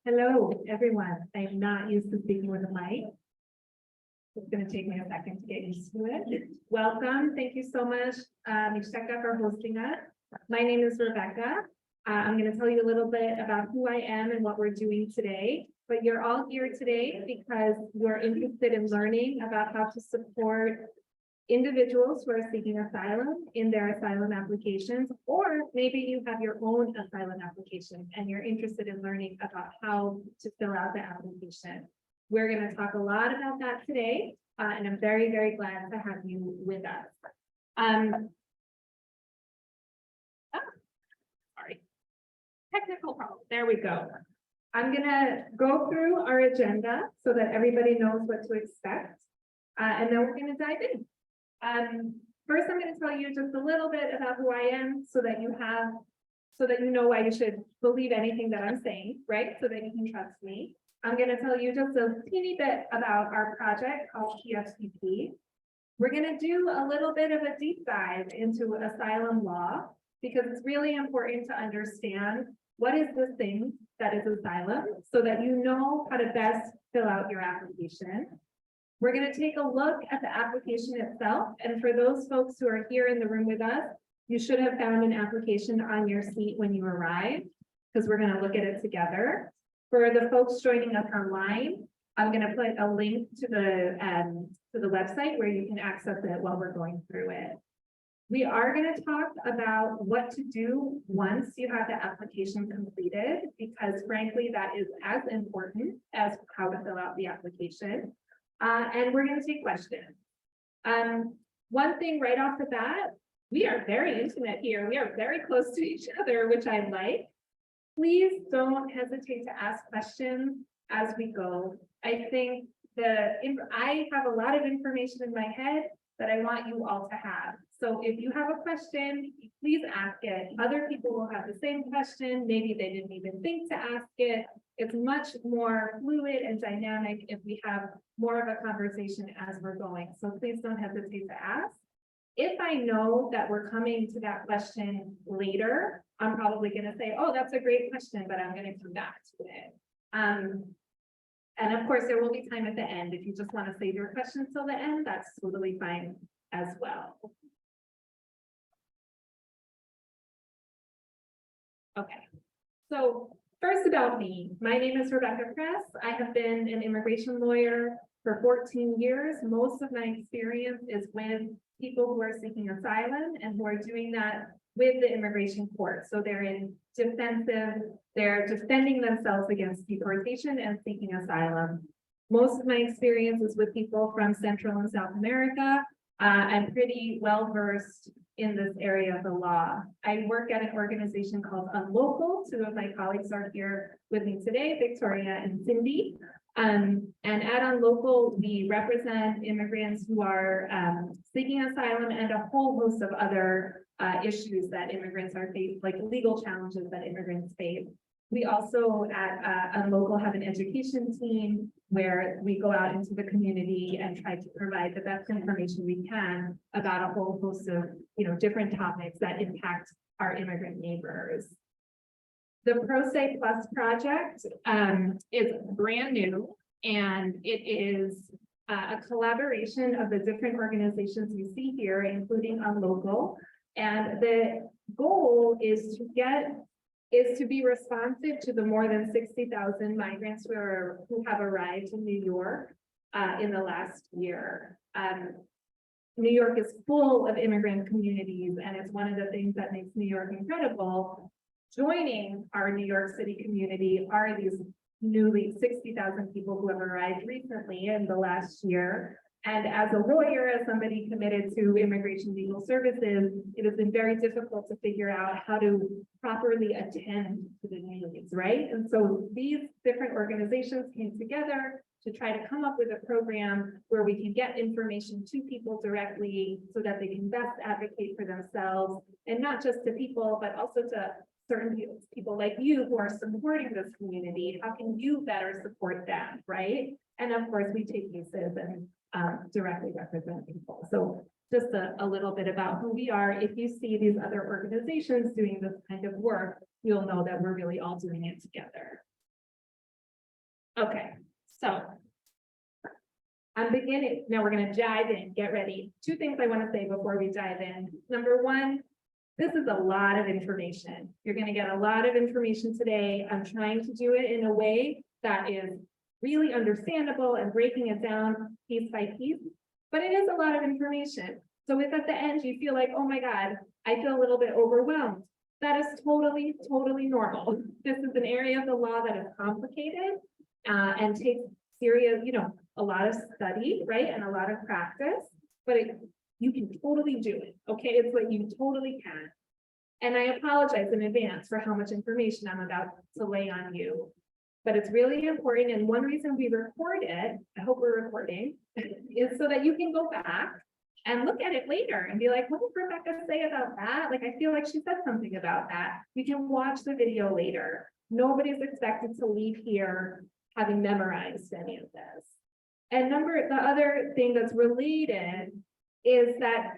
Hello, everyone. I am not used to speaking with a mic. It's going to take me a second to get used to it. Welcome. Thank you so much, Mishaka, for hosting us. My name is Rebecca. I'm going to tell you a little bit about who I am and what we're doing today. But you're all here today because you're interested in learning about how to support individuals who are seeking asylum in their asylum applications, or maybe you have your own asylum application and you're interested in learning about how to fill out the application. We're going to talk a lot about that today, and I'm very, very glad to have you with us. Sorry, technical problem. There we go. I'm going to go through our agenda so that everybody knows what to expect, and then we're going to dive in. First, I'm going to tell you just a little bit about who I am so that you know why you should believe anything that I'm saying, right? So that you can trust me. I'm going to tell you just a teeny bit about our project called PFCP. We're going to do a little bit of a deep dive into asylum law because it's really important to understand what is this thing that is asylum so that you know how to best fill out your application. We're going to take a look at the application itself. And for those folks who are here in the room with us, you should have found an application on your seat when you arrived, because we're going to look at it together. For the folks joining us online, I'm going to put a link to the website where you can access it while we're going through it. We are going to talk about what to do once you have the application completed, because frankly, that is as important as how to fill out the application. And we're going to take questions. One thing right off the bat, we are very intimate here. We are very close to each other, which I like. Please don't hesitate to ask questions as we go. I think I have a lot of information in my head that I want you all to have. So if you have a question, please ask it. Other people will have the same question. Maybe they didn't even think to ask it. It's much more fluid and dynamic if we have more of a conversation as we're going. So please don't hesitate to ask. If I know that we're coming to that question later, I'm probably going to say, oh, that's a great question, but I'm going to come back to it. And of course, there will be time at the end. If you just want to save your questions till the end, that's totally fine as well. Okay, so first about me. My name is Rebecca Kress. I have been an immigration lawyer for 14 years. Most of my experience is with people who are seeking asylum and who are doing that with the immigration court. So they're defending themselves against deportation and seeking asylum. Most of my experience is with people from Central and South America. I'm pretty well versed in this area of the law. I work at an organization called UnLocal. Two of my colleagues are here with me today, Victoria and Cindy. And at UnLocal, we represent immigrants who are seeking asylum and a whole host of other issues that immigrants are facing, like legal challenges that immigrants face. We also at UnLocal have an education team where we go out into the community and try to provide the best information we can about a whole host of different topics that impact our immigrant neighbors. The Pro Se Plus project is brand new, and it is a collaboration of the different organizations you see here, including UnLocal. And the goal is to be responsive to the more than 60,000 migrants who have arrived in New York in the last year. New York is full of immigrant communities, and it's one of the things that makes New York incredible. Joining our New York City community are these newly 60,000 people who have arrived recently in the last year. And as a lawyer, as somebody committed to immigration legal services, it has been very difficult to figure out how to properly attend to the needs, right? And so these different organizations came together to try to come up with a program where we can get information to people directly so that they can best advocate for themselves, and not just to people, but also to certain people like you who are supporting this community. How can you better support them, right? And of course, we take cases and directly represent people. So just a little bit about who we are. If you see these other organizations doing this kind of work, you'll know that we're really all doing it together. Okay, so I'm beginning, now we're gonna dive in, get ready. Two things I want to say before we dive in. Number one, this is a lot of information. You're gonna get a lot of information today. I'm trying to do it in a way that is really understandable and breaking it down piece by piece, but it is a lot of information. So if at the end you feel like, oh my God, I feel a little bit overwhelmed, that is totally, totally normal. This is an area of the law that is complicated and takes serious, a lot of study, right? And a lot of practice, but you can totally do it. Okay, it's what you totally can. And I apologize in advance for how much information I'm about to lay on you. But it's really important. And one reason we record it, I hope we're recording, is so that you can go back and look at it later and be like, what did Rebecca say about that? Like, I feel like she said something about that. You can watch the video later. Nobody's expected to leave here having memorized any of this. And the other thing that's related is that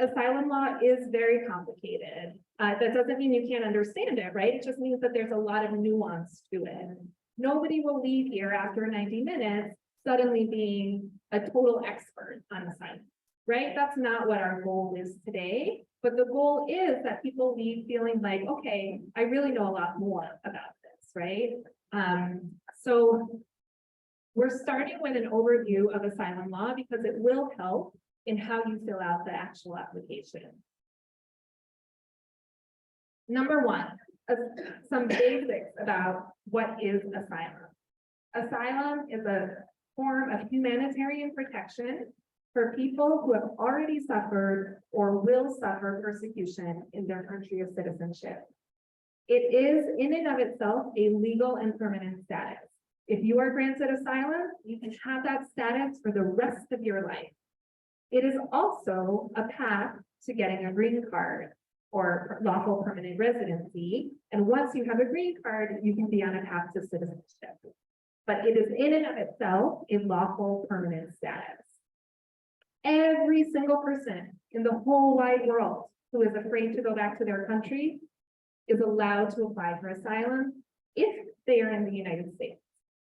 asylum law is very complicated. That doesn't mean you can't understand it, right? It just means that there's a lot of nuance to it. Nobody will leave here after 90 minutes suddenly being a total expert on asylum, right? That's not what our goal is today. But the goal is that people leave feeling like, okay, I really know a lot more about this, right? So we're starting with an overview of asylum law because it will help in how you fill out the actual application. Number one, some basics about what is asylum. Asylum is a form of humanitarian protection for people who have already suffered or will suffer persecution in their country of citizenship. It is in and of itself a legal and permanent status. If you are granted asylum, you can have that status for the rest of your life. It is also a path to getting a green card or lawful permanent residency. And once you have a green card, you can be on a path to citizenship. But it is in and of itself a lawful permanent status. Every single person in the whole wide world who is afraid to go back to their country is allowed to apply for asylum if they are in the United States,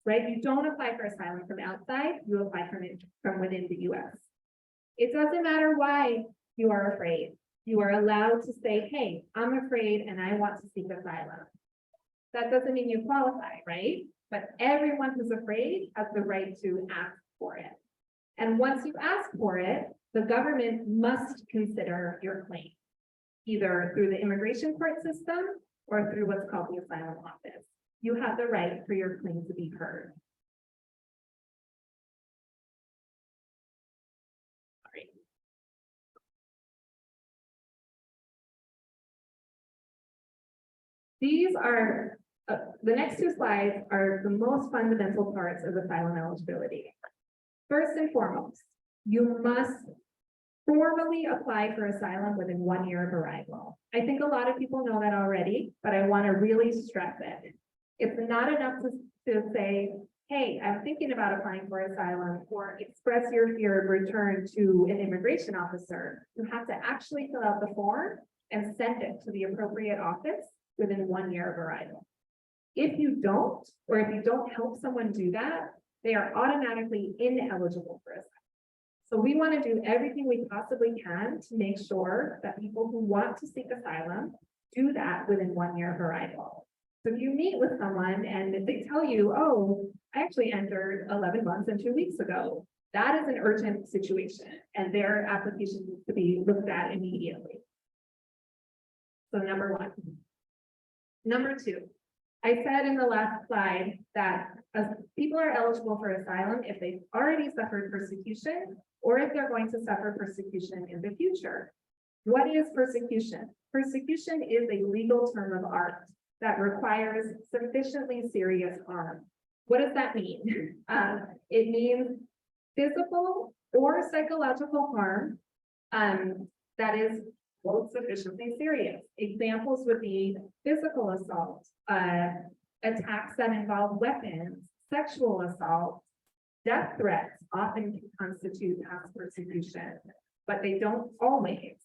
right? You don't apply for asylum from outside, you apply from within the US. It doesn't matter why you are afraid. You are allowed to say, hey, I'm afraid and I want to seek asylum. That doesn't mean you qualify, right? But everyone who's afraid has the right to ask for it. And once you ask for it, the government must consider your claim, either through the immigration court system or through what's called the asylum office. You have the right for your claim to be heard. All right. These are, the next two slides are the most fundamental parts of asylum eligibility. First and foremost, you must formally apply for asylum within 1 year of arrival. I think a lot of people know that already, but I want to really stress it. It's not enough to say, hey, I'm thinking about applying for asylum, or express your fear of return to an immigration officer. You have to actually fill out the form and send it to the appropriate office within 1 year of arrival. If you don't, or if you don't help someone do that, they are automatically ineligible for asylum. So we want to do everything we possibly can to make sure that people who want to seek asylum do that within 1 year of arrival. So if you meet with someone and they tell you, oh, I actually entered 11 months and 2 weeks ago, that is an urgent situation and their application needs to be looked at immediately. So number one. Number two, I said in the last slide that people are eligible for asylum if they've already suffered persecution or if they're going to suffer persecution in the future. What is persecution? Persecution is a legal term of art that requires sufficiently serious harm. What does that mean? It means physical or psychological harm that is sufficiently serious. Examples would be physical assault, attacks that involve weapons, sexual assault, death threats often constitute past persecution, but they don't always.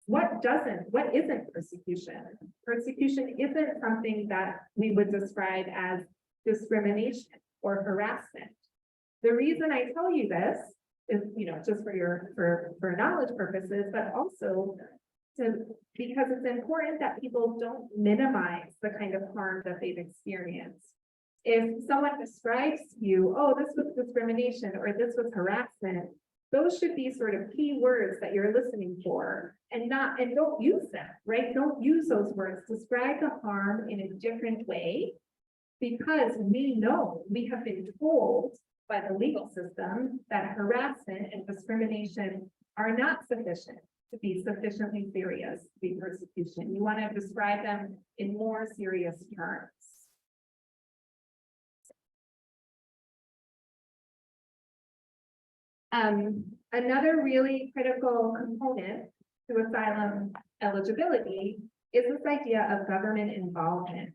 What isn't persecution? Persecution isn't something that we would describe as discrimination. or harassment. The reason I tell you this is, just for your, for knowledge purposes, but also because it's important that people don't minimize the kind of harm that they've experienced. If someone describes to you, oh, this was discrimination or this was harassment, those should be sort of key words that you're listening for, and don't use them, right? Don't use those words. Describe the harm in a different way, because we know, we have been told by the legal system that harassment and discrimination are not sufficient to be sufficiently serious to be persecution. You want to describe them in more serious terms. Another really critical component to asylum eligibility is this idea of government involvement.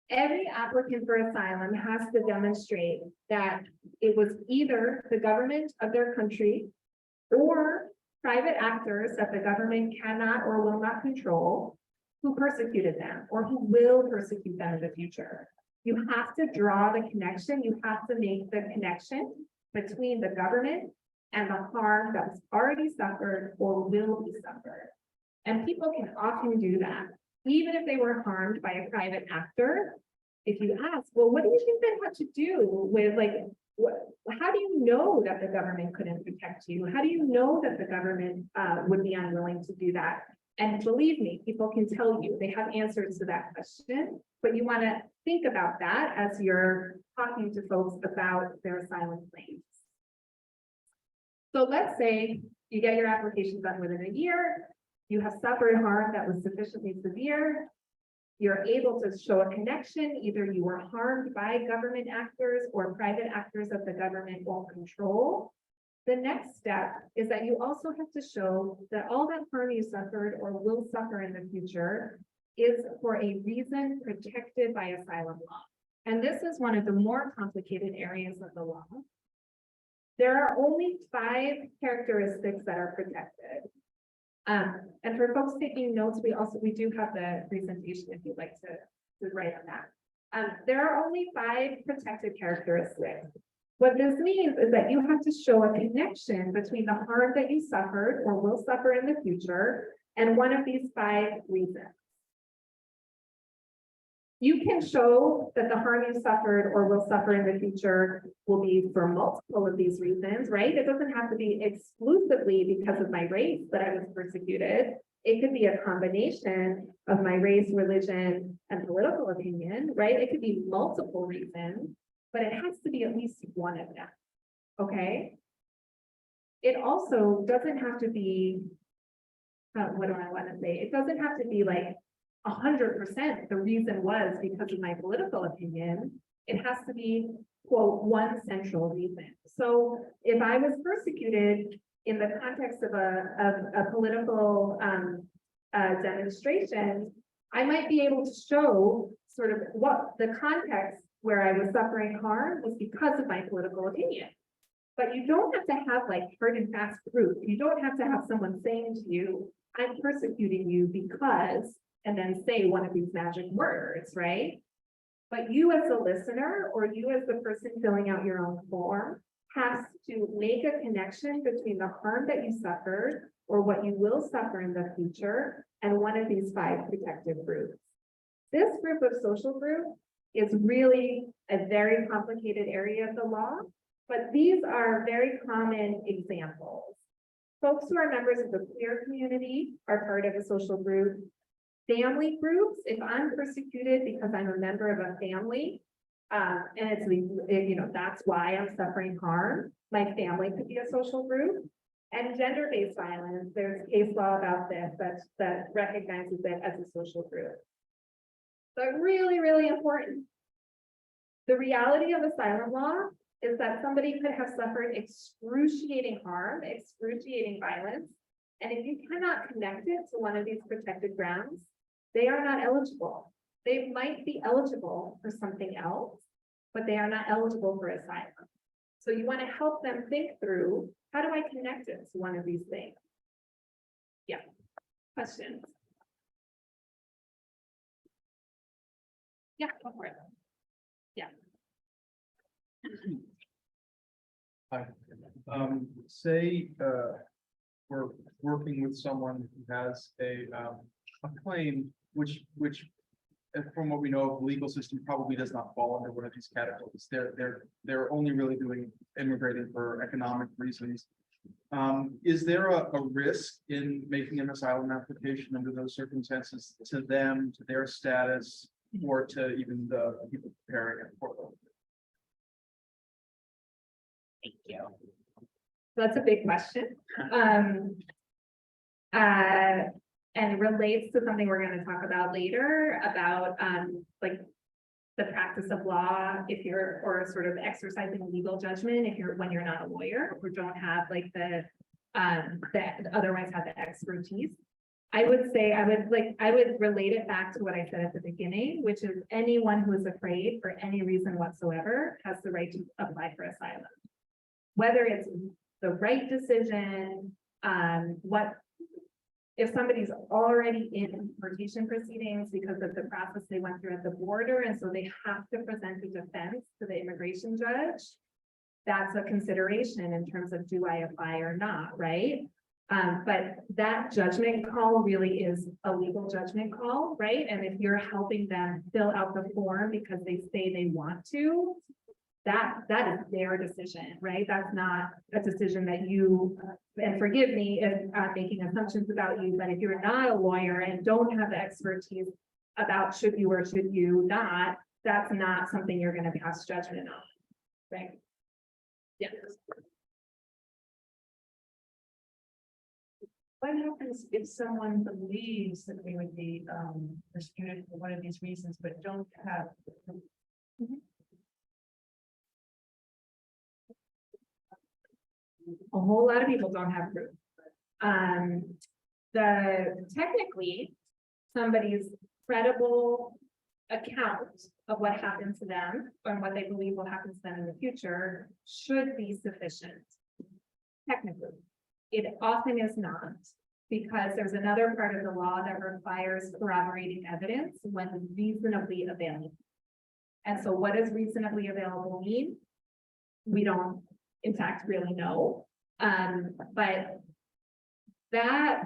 Every applicant for asylum has to demonstrate that it was either the government of their country or private actors that the government cannot or will not control who persecuted them or who will persecute them in the future. You have to draw the connection. You have to make the connection between the government and the harm that was already suffered or will be suffered. And people can often do that, even if they were harmed by a private actor. If you ask, well, what do you think that had to do with, like, how do you know that the government couldn't protect you? How do you know that the government would be unwilling to do that? And believe me, people can tell you, they have answers to that question, but you want to think about that as you're talking to folks about their asylum claims. So let's say you get your application done within a year, you have suffered harm that was sufficiently severe, you're able to show a connection, either you were harmed by government actors or private actors that the government won't control. The next step is that you also have to show that all that harm you suffered or will suffer in the future is for a reason protected by asylum law. And this is one of the more complicated areas of the law. There are only 5 characteristics that are protected. And for folks taking notes, we do have the presentation if you'd like to write on that. There are only 5 protected characteristics. What this means is that you have to show a connection between the harm that you suffered or will suffer in the future and one of these 5 reasons. You can show that the harm you suffered or will suffer in the future will be for multiple of these reasons, right? It doesn't have to be exclusively because of my race that I was persecuted. It could be a combination of my race, religion, and political opinion, right? It could be multiple reasons, but it has to be at least one of them, okay? It also doesn't have to be, what do I want to say? It doesn't have to be like 100% the reason was because of my political opinion. It has to be, quote, one central reason. So if I was persecuted in the context of a political demonstration, I might be able to show sort of what the context where I was suffering harm was because of my political opinion. But you don't have to have like hard and fast proof. You don't have to have someone saying to you, I'm persecuting you because, and then say one of these magic words, right? But you as a listener, or you as the person filling out your own form, has to make a connection between the harm that you suffered or what you will suffer in the future and one of these 5 protected groups. This group of social group is really a very complicated area of the law, but these are very common examples. Folks who are members of the queer community are part of a social group. Family groups, if I'm persecuted because I'm a member of a family, and it's, that's why I'm suffering harm, my family could be a social group. And gender-based violence, there's case law about this that recognizes it as a social group. But really, really important. The reality of asylum law is that somebody could have suffered excruciating harm, excruciating violence, and if you cannot connect it to one of these protected grounds, they are not eligible. They might be eligible for something else, but they are not eligible for asylum. So you want to help them think through, how do I connect it to one of these things? Yeah, questions? Yeah, go for it. Hi. Say, we're working with someone who has a claim, which, from what we know of the legal system, probably does not fall under one of these categories. They're only really doing immigrating for economic reasons. Is there a risk in making an asylum application under those circumstances to them, to their status, or to even the people preparing it for them? Thank you. That's a big question. And relates to something we're going to talk about later about like the practice of law if you're or sort of exercising legal judgment if you're when you're not a lawyer or don't have like the otherwise have the expertise. I would say I would relate it back to what I said at the beginning, which is anyone who is afraid for any reason whatsoever has the right to apply for asylum. Whether it's the right decision, what if somebody's already in deportation proceedings because of the process they went through at the border, and so they have to present a defense to the immigration judge, that's a consideration in terms of do I apply or not, right? But that judgment call really is a legal judgment call, right? And if you're helping them fill out the form because they say they want to, that is their decision, right? That's not a decision that you, and forgive me if I'm making assumptions about you, but if you're not a lawyer and don't have the expertise about should you or should you not, that's not something you're going to pass judgment on, right? Yeah. What happens if someone believes that they would be persecuted for one of these reasons, but don't have? A whole lot of people don't have proof. Technically, somebody's credible account of what happened to them and what they believe will happen to them in the future should be sufficient. Technically, it often is not, because there's another part of the law that requires corroborating evidence when reasonably available. And so what does reasonably available mean? We don't, in fact, really know. But that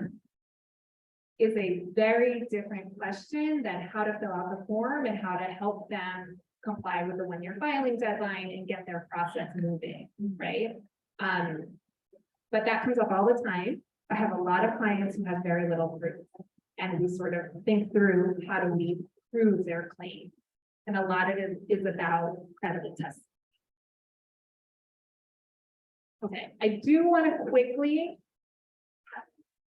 is a very different question than how to fill out the form and how to help them comply with the one-year filing deadline and get their process moving, right? But that comes up all the time. I have a lot of clients who have very little proof, and we sort of think through how do we prove their claim. And a lot of it is about credible testing. Okay, I do want to quickly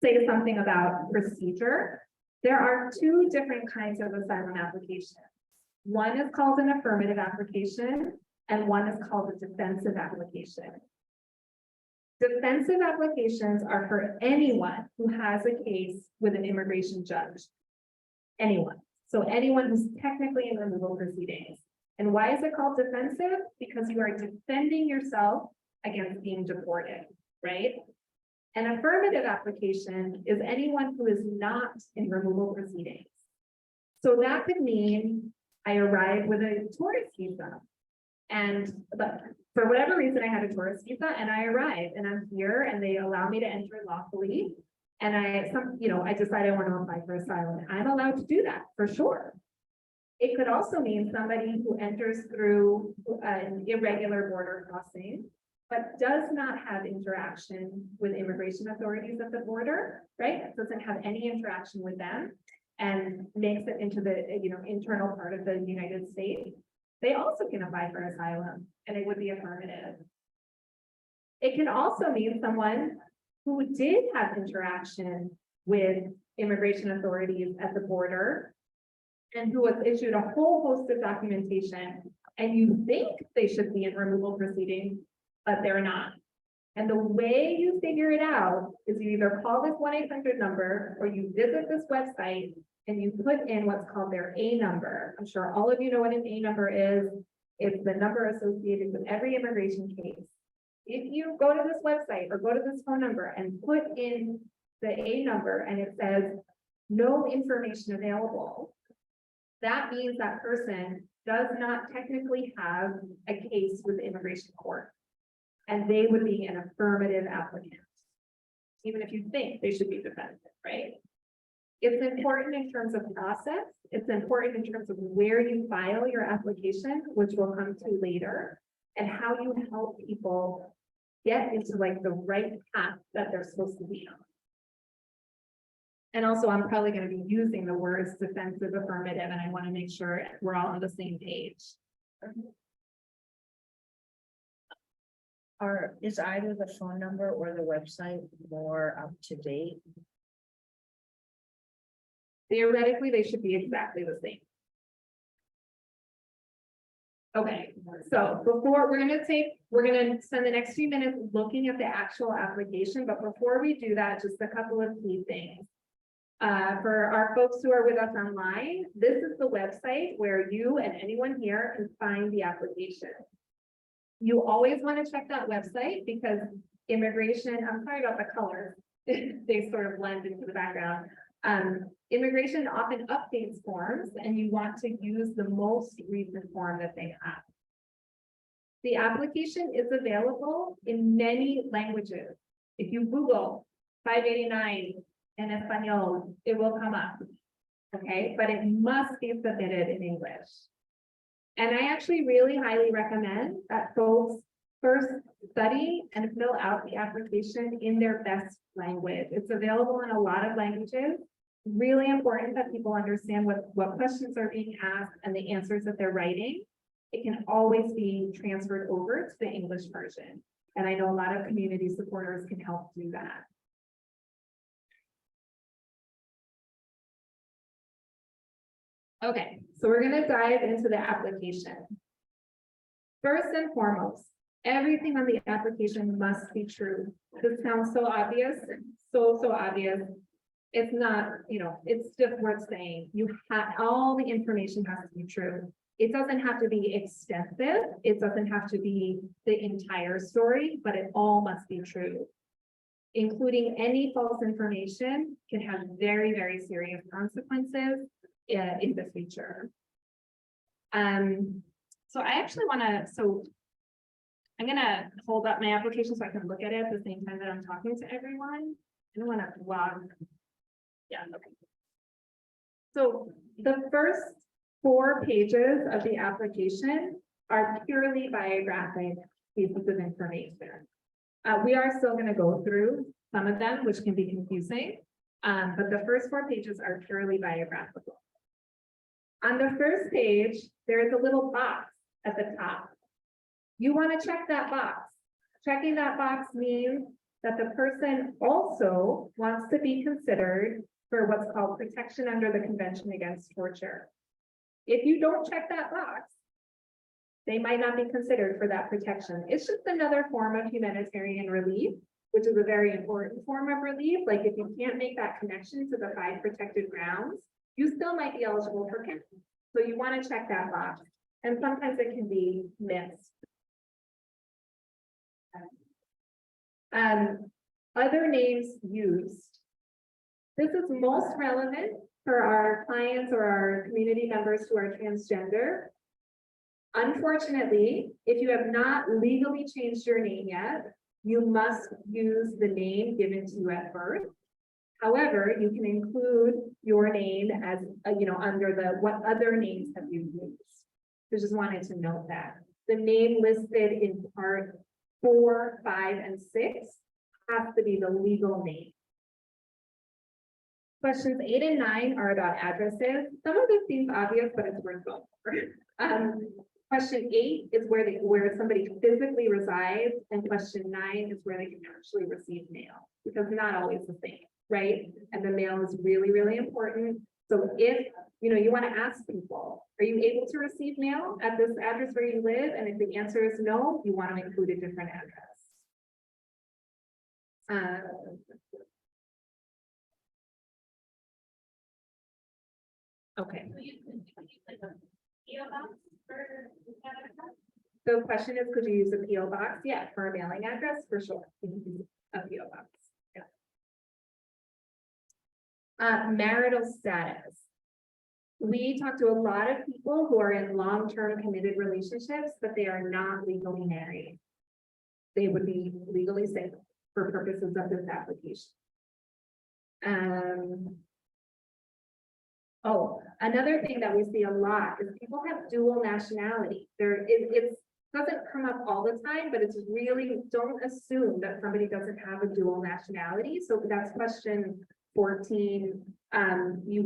say something about procedure. There are two different kinds of asylum applications. One is called an affirmative application, and one is called a defensive application. Defensive applications are for anyone who has a case with an immigration judge. Anyone. So anyone who's technically in removal proceedings. And why is it called defensive? Because you are defending yourself against being deported, right? An affirmative application is anyone who is not in removal proceedings. So that could mean I arrive with a tourist visa, but for whatever reason I had a tourist visa and I arrive and I'm here and they allow me to enter lawfully, and I decide I want to apply for asylum. I'm allowed to do that for sure. It could also mean somebody who enters through an irregular border crossing, but does not have interaction with immigration authorities at the border, right? Doesn't have any interaction with them and makes it into the internal part of the United States. They also can apply for asylum, and it would be affirmative. It can also mean someone who did have interaction with immigration authorities at the border and who was issued a whole host of documentation, and you think they should be in removal proceedings, but they're not. And the way you figure it out is you either call this 1-800 number or you visit this website and you put in what's called their A number. I'm sure all of you know what an A number is. It's the number associated with every immigration case. If you go to this website or go to this phone number and put in the A number and it says no information available, that means that person does not technically have a case with the immigration court. And they would be an affirmative applicant. Even if you think they should be defended, right? It's important in terms of process. It's important in terms of where you file your application, which we'll come to later, and how you help people get into like the right path that they're supposed to be on. And also, I'm probably going to be using the words defensive, affirmative, and I want to make sure we're all on the same page. Is either the phone number or the website more up to date? Theoretically, they should be exactly the same. Okay, so before we're gonna spend the next few minutes looking at the actual application, but before we do that, just a couple of key things. For our folks who are with us online, this is the website where you and anyone here can find the application. You always want to check that website because immigration, I'm sorry about the colors, they sort of blend into the background. Immigration often updates forms and you want to use the most recent form that they have. The application is available in many languages. If you Google 589 in Espanol, it will come up, okay? But it must be submitted in English. And I actually really highly recommend that folks first study and fill out the application in their best language. It's available in a lot of languages. Really important that people understand what questions are being asked and the answers that they're writing. It can always be transferred over to the English version. And I know a lot of community supporters can help do that. Okay, so we're going to dive into the application. First and foremost, everything on the application must be true. This sounds so obvious, so obvious. It's not, it's just worth saying. You have all the information has to be true. It doesn't have to be extensive. It doesn't have to be the entire story, but it all must be true. Including any false information can have very, very serious consequences in the future. So I actually want to, I'm going to hold up my application so I can look at it at the same time that I'm talking to everyone. I don't want to vlog. Yeah, okay. So the first 4 pages of the application are purely biographic pieces of information. We are still going to go through some of them, which can be confusing, but the first 4 pages are purely biographical. On the first page, there is a little box at the top. You want to check that box. Checking that box means that the person also wants to be considered for what's called protection under the Convention Against Torture. If you don't check that box, they might not be considered for that protection. It's just another form of humanitarian relief, which is a very important form of relief. Like if you can't make that connection to the 5 protected grounds, you still might be eligible for care. So you want to check that box. And sometimes it can be missed. Other names used. This is most relevant for our clients or our community members who are transgender. Unfortunately, if you have not legally changed your name yet, you must use the name given to you at birth. However, you can include your name as, under the what other names have you used. So just wanted to note that. The name listed in part 4, 5, and 6 has to be the legal name. Questions 8 and 9 are about addresses. Some of this seems obvious, but it's worth going over. Question 8 is where somebody physically resides, and question 9 is where they can actually receive mail, because not always the same, right? And the mail is really, really important. So if you want to ask people, are you able to receive mail at this address where you live? And if the answer is no, you want to include a different address. Okay. So the question is, could you use a PO box? Yeah, for a mailing address, for sure. You can use a PO box. Yeah. Marital status. we talk to a lot of people who are in long-term committed relationships, but they are not legally married. They would be legally single for purposes of this application. Oh, another thing that we see a lot is people have dual nationality. It doesn't come up all the time, but it's really, don't assume that somebody doesn't have a dual nationality. So that's question 14. You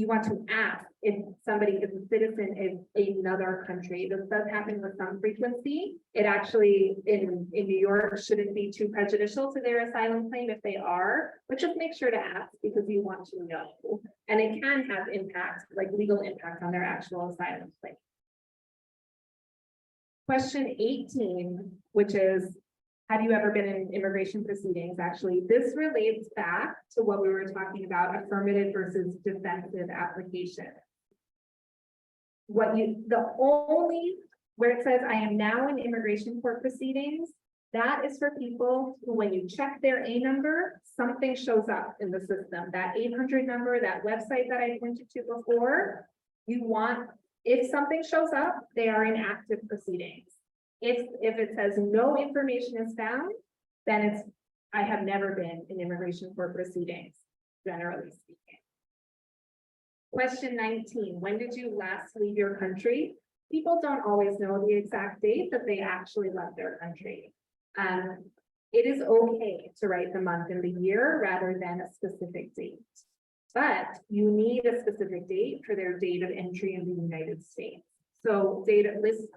want to ask if somebody is a citizen of another country. This does happen with some frequency. It actually, in New York, shouldn't be too prejudicial to their asylum claim if they are, but just make sure to ask because you want to know. And it can have impact, like legal impact on their actual asylum claim. Question 18, which is, have you ever been in immigration proceedings? Actually, this relates back to what we were talking about, affirmative versus defensive application. The only, where it says, I am now in immigration court proceedings, that is for people who, when you check their A number, something shows up in the system. That 800 number, that website that I pointed to before, if something shows up, they are in active proceedings. If it says no information is found, then I have never been in immigration court proceedings, generally speaking. Question 19, when did you last leave your country? People don't always know the exact date that they actually left their country. It is okay to write the month and the year rather than a specific date. But you need a specific date for their date of entry in the United States. So date of list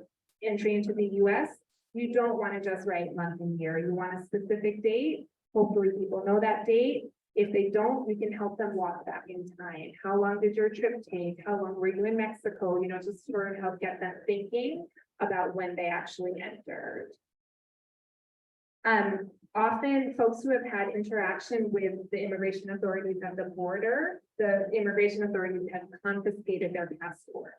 entry into the US, you don't want to just write month and year. You want a specific date. Hopefully people know that date. If they don't, we can help them walk back in time. How long did your trip take? How long were you in Mexico? Just sort of help get them thinking about when they actually entered. Often folks who have had interaction with the immigration authorities at the border, the immigration authorities have confiscated their passport.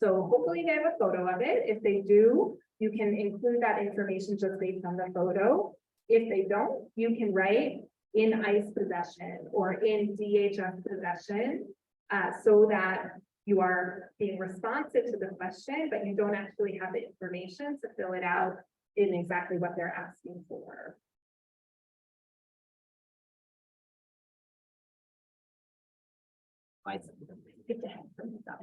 So hopefully they have a photo of it. If they do, you can include that information just based on the photo. If they don't, you can write in ICE possession or in DHS possession so that you are being responsive to the question, but you don't actually have the information to fill it out in exactly what they're asking for. Good to have from that.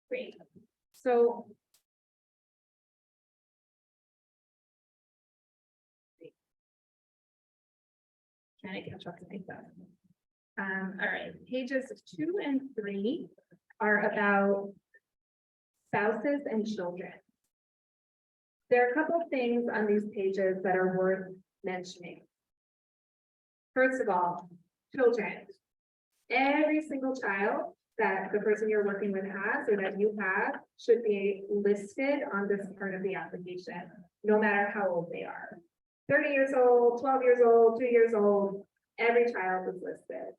Great. So trying to catch up to myself. All right, pages 2 and 3 are about spouses and children. There are a couple of things on these pages that are worth mentioning. First of all, children. Every single child that the person you're working with has or that you have should be listed on this part of the application, no matter how old they are. 30 years old, 12 years old, 2 years old, every child is listed.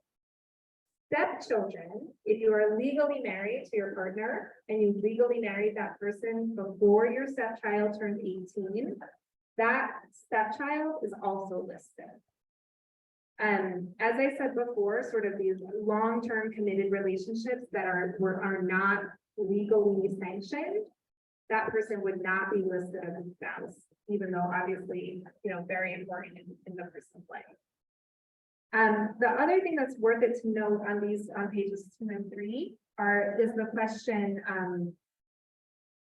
Stepchildren, if you are legally married to your partner and you legally married that person before your stepchild turned 18, that stepchild is also listed. As I said before, sort of these long-term committed relationships that are not legally sanctioned, that person would not be listed as a spouse, even though obviously, very important in the person's life. The other thing that's worth it to note on pages 2 and 3 is the question,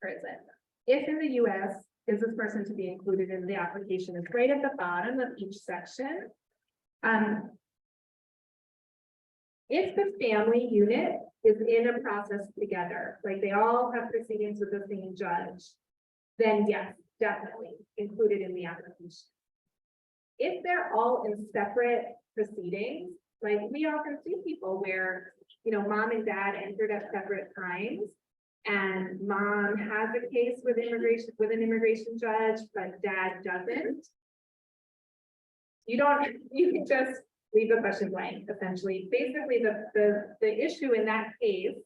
where is it? If in the US, is this person to be included in the application? It's right at the bottom of each section. If the family unit is in a process together, like they all have proceedings with the same judge, then yes, definitely included in the application. If they're all in separate proceedings, like we often see people where, mom and dad entered at separate times and mom has a case with an immigration judge, but dad doesn't. You can just leave the question blank, essentially. Basically, the issue in that case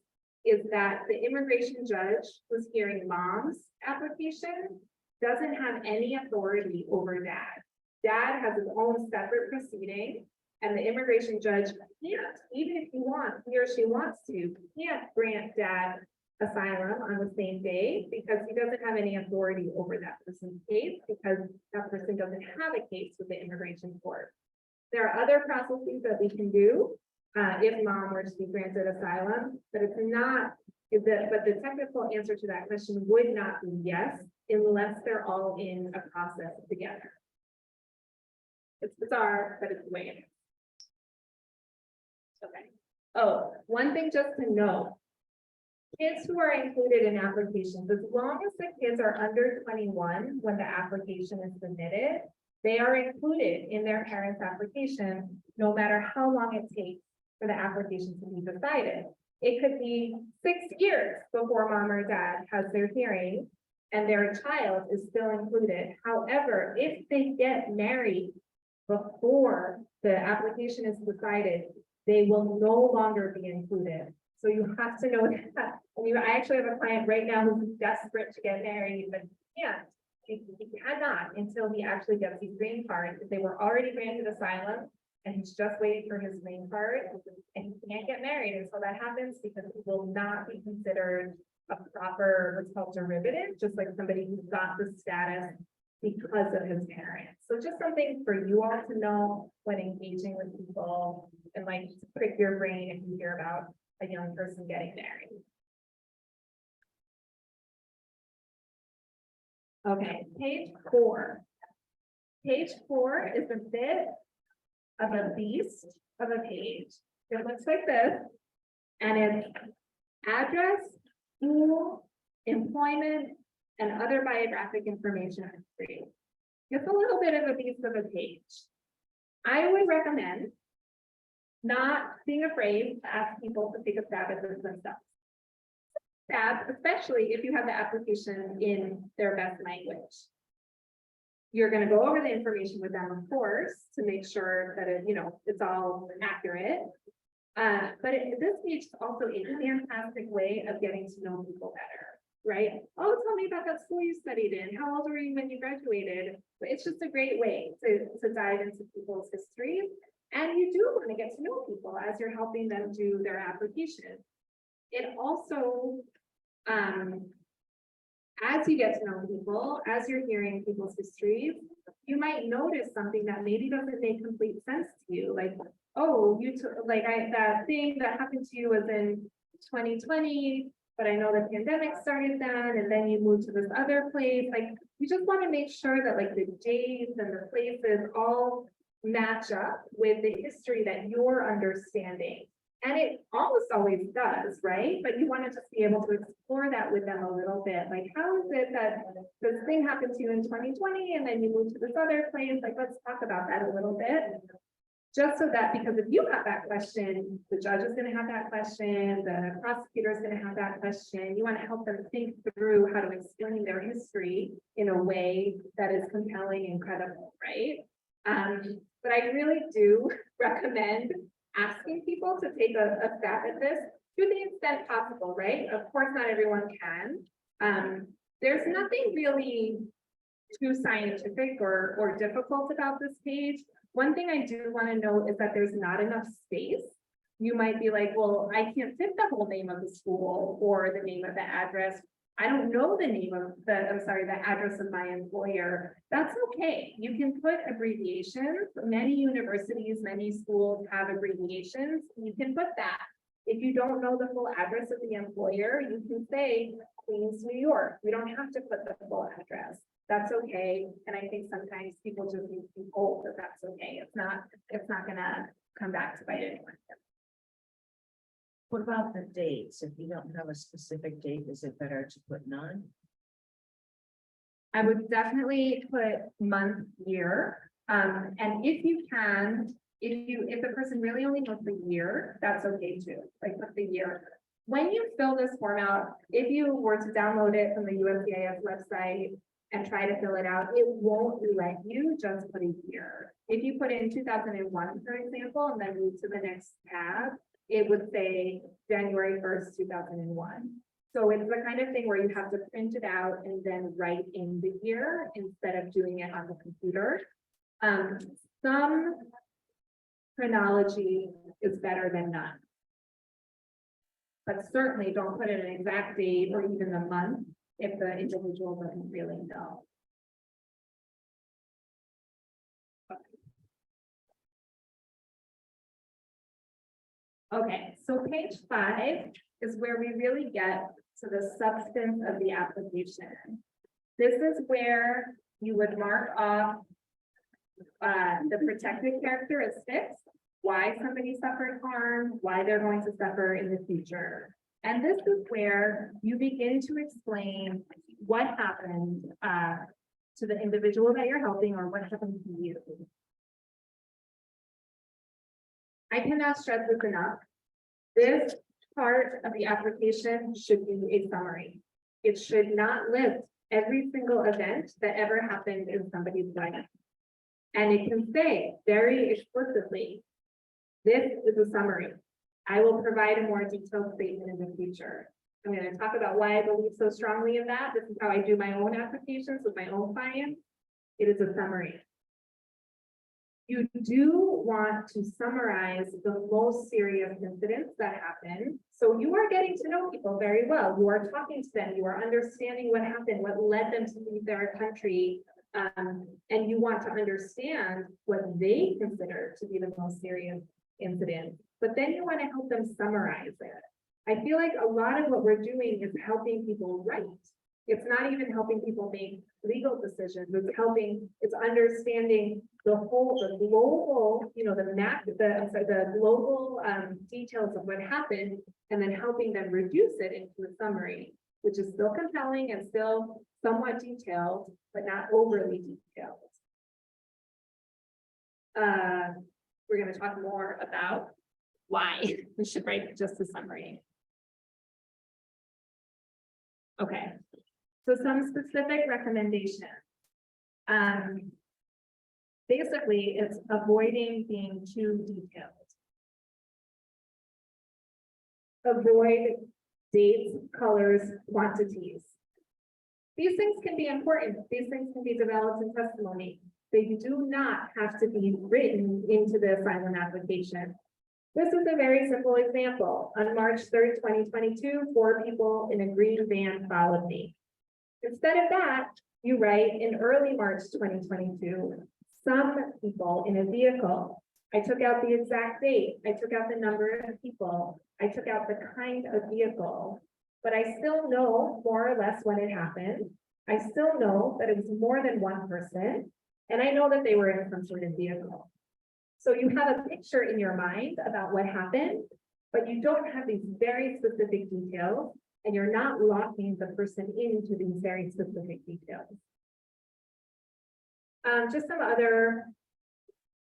is that the immigration judge who's hearing mom's application doesn't have any authority over dad. Dad has his own separate proceeding, And the immigration judge can't, even if he or she wants to, can't grant dad asylum on the same day because he doesn't have any authority over that person's case because that person doesn't have a case with the immigration court. There are other processes that we can do if mom were to be granted asylum, but it's not, but the technical answer to that question would not be yes, unless they're all in a process together. It's bizarre, but it's the way it is. Okay. Oh, one thing just to know. Kids who are included in applications, as long as the kids are under 21 when the application is submitted, they are included in their parents' application, no matter how long it takes for the application to be decided. It could be 6 years before mom or dad has their hearing and their child is still included. However, if they get married before the application is decided, they will no longer be included. So you have to know that. And I actually have a client right now who's desperate to get married, but he cannot until he actually gets his green card. If they were already granted asylum and he's just waiting for his green card, and he can't get married until that happens because he will not be considered a proper, what's called derivative, just like somebody who got the status because of his parents. So just something for you all to know when engaging with people and like to prick your brain if you hear about a young person getting married. Okay, page 4. Page 4 is a bit of a beast of a page. It looks like this, and it's address, school, employment, and other biographic information history. It's a little bit of a beast of a page. I would recommend not being afraid to ask people to take a stab at this themselves. Especially if you have the application in their best language. You're going to go over the information with them, of course, to make sure that it's all accurate. But this page is also a fantastic way of getting to know people better, right? Oh, tell me about that school you studied in. How old were you when you graduated? But it's just a great way to dive into people's histories. And you do want to get to know people as you're helping them do their application. It also, as you get to know people, as you're hearing people's histories, you might notice something that maybe doesn't make complete sense to you. Like, oh, that thing that happened to you was in 2020, but I know the pandemic started then, and then you moved to this other place. Like, you just want to make sure that like the days and the places all match up with the history that you're understanding. And it almost always does, right? But you want to just be able to explore that with them a little bit. Like, how is it that this thing happened to you in 2020 and then you moved to this other place? Like, let's talk about that a little bit. Just so that, because if you have that question, the judge is going to have that question, the prosecutor is going to have that question. You want to help them think through how to explain their history in a way that is compelling and credible, right? But I really do recommend asking people to take a stab at this to the extent possible, right? Of course, not everyone can. There's nothing really too scientific or difficult about this page. One thing I do want to note is that there's not enough space. You might be like, well, I can't fit the whole name of the school or the name of the address. I don't know the name of the address of my employer. That's okay. You can put abbreviations. Many universities, many schools have abbreviations. You can put that. If you don't know the full address of the employer, you can say Queens, New York. You don't have to put the full address. That's okay. And I think sometimes people just need to be told that that's okay. It's not gonna come back to bite anyone. What about the dates? If you don't have a specific date, is it better to put none? I would definitely put month, year. And if you can, if the person really only knows the year, that's okay too. Like put the year. When you fill this form out, if you were to download it from the USCIS website and try to fill it out, it won't let you just put a year. If you put it in 2001, for example, and then move to the next tab, it would say January 1st, 2001. So it's the kind of thing where you have to print it out and then write in the year instead of doing it on the computer. Some chronology is better than none. But certainly don't put in an exact date or even the month if the individual doesn't really know. Okay, so page 5 is where we really get to the substance of the application. This is where you would mark off the protected characteristics, why somebody suffered harm, why they're going to suffer in the future. And this is where you begin to explain what happened to the individual that you're helping or what happened to you. I cannot stress this enough. This part of the application should be a summary. It should not list every single event that ever happened in somebody's life. And it can say very explicitly, this is a summary. I will provide a more detailed statement in the future. I'm going to talk about why I believe so strongly in that. This is how I do my own applications with my own clients. It is a summary. You do want to summarize the most serious incidents that happen. So you are getting to know people very well. You are talking to them. You are understanding what happened, what led them to leave their country. And you want to understand what they consider to be the most serious incident. But then you want to help them summarize it. I feel like a lot of what we're doing is helping people write. It's not even helping people make legal decisions. It's understanding the global, the global details of what happened, and then helping them reduce it into a summary, which is still compelling and still somewhat detailed, but not overly detailed. We're going to talk more about why we should write just a summary. Okay. So some specific recommendations. Basically, it's avoiding being too detailed. Avoid dates, colors, quantities. These things can be important. These things can be developed in testimony. They do not have to be written into the asylum application. This is a very simple example. On March 3rd, 2022, 4 people in a green van followed me. Instead of that, you write in early March 2022, some people in a vehicle. I took out the exact date. I took out the number of people. I took out the kind of vehicle, but I still know more or less when it happened. I still know that it was more than one person, and I know that they were in some sort of vehicle. So you have a picture in your mind about what happened, but you don't have these very specific details, and you're not locking the person into these very specific details. Just some other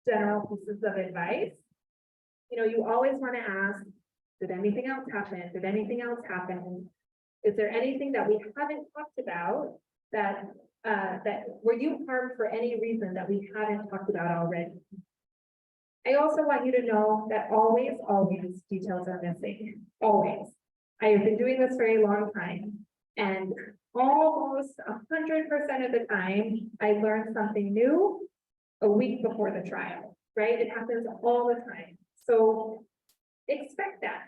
general pieces of advice. You always want to ask, did anything else happen? Did anything else happen? Is there anything that we haven't talked about that were you harmed for any reason that we haven't talked about already? I also want you to know that always details are missing. Always. I have been doing this for a long time, and almost 100% of the time, I learn something new a week before the trial, right? It happens all the time. So expect that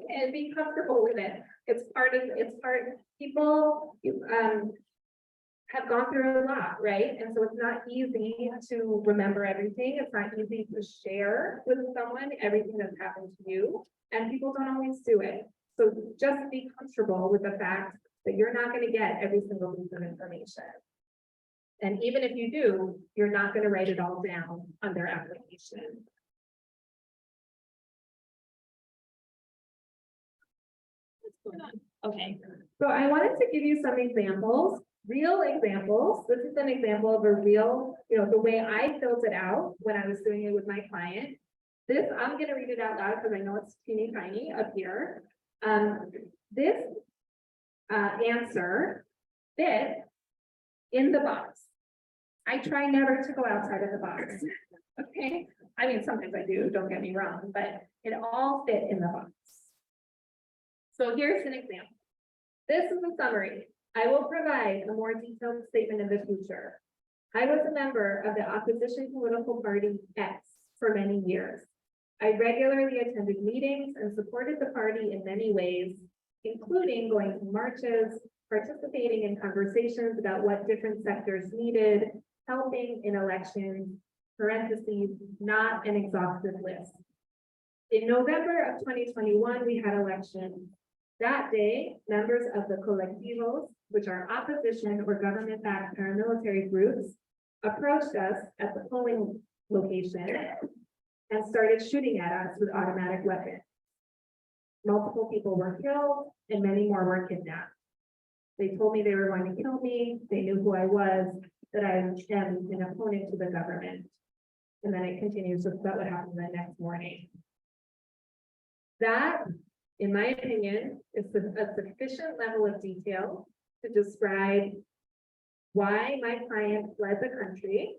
and be comfortable with it. It's part, people have gone through a lot, right? And so it's not easy to remember everything. It's not easy to share with someone everything that's happened to you, and people don't always do it. So just be comfortable with the fact that you're not going to get every single piece of information. And even if you do, you're not going to write it all down on their application. What's going on? Okay, so I wanted to give you some examples, real examples. This is an example of a real, the way I filled it out when I was doing it with my client. This, I'm going to read it out loud because I know it's teeny tiny up here. This answer fit in the box. I try never to go outside of the box. Okay. I mean, sometimes I do, don't get me wrong, but it all fit in the box. So here's an example. This is a summary. I will provide a more detailed statement in the future. I was a member of the opposition political party X for many years. I regularly attended meetings and supported the party in many ways, including going to marches, participating in conversations about what different sectors needed, helping in elections, parentheses, not an exhaustive list. In November of 2021, we had elections. That day, members of the colectivos, which are opposition or government-backed paramilitary groups, approached us at the polling location and started shooting at us with automatic weapons. Multiple people were killed and many more were kidnapped. They told me they were going to kill me. They knew who I was, that I am an opponent to the government. And then it continues with what happened the next morning. That, in my opinion, is a sufficient level of detail to describe why my client fled the country.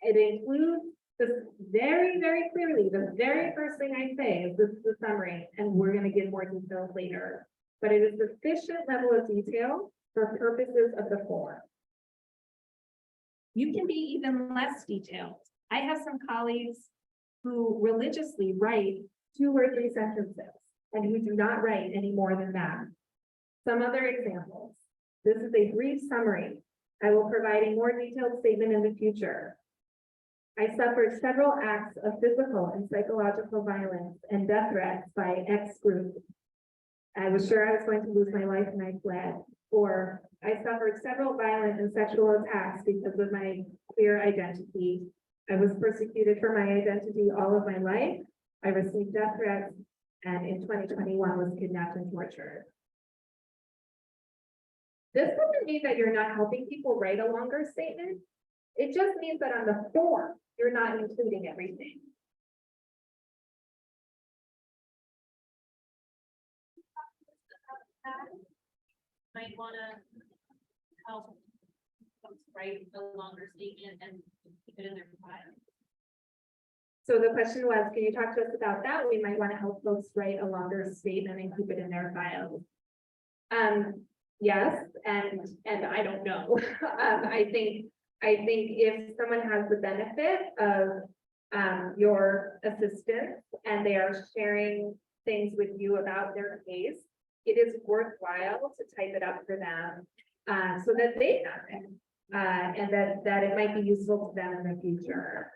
It includes this very, very clearly, the very first thing I say is this is the summary, and we're going to give more details later. But it is sufficient level of detail for purposes of the form. You can be even less detailed. I have some colleagues who religiously write 2 or 3 sentences and who do not write any more than that. Some other examples. This is a brief summary. I will provide a more detailed statement in the future. I suffered several acts of physical and psychological violence and death threats by X group. I was sure I was going to lose my life and I fled. Or I suffered several violent and sexual attacks because of my queer identity. I was persecuted for my identity all of my life. I received death threats, and in 2021 was kidnapped and tortured. This doesn't mean that you're not helping people write a longer statement. It just means that on the form, you're not including everything. Might want to help folks write a longer statement and keep it in their file. So the question was, can you talk to us about that? We might want to help folks write a longer statement and keep it in their files. Yes, and I don't know. I think if someone has the benefit of your assistance and they are sharing things with you about their case, it is worthwhile to type it up for them so that they have it and that it might be useful to them in the future.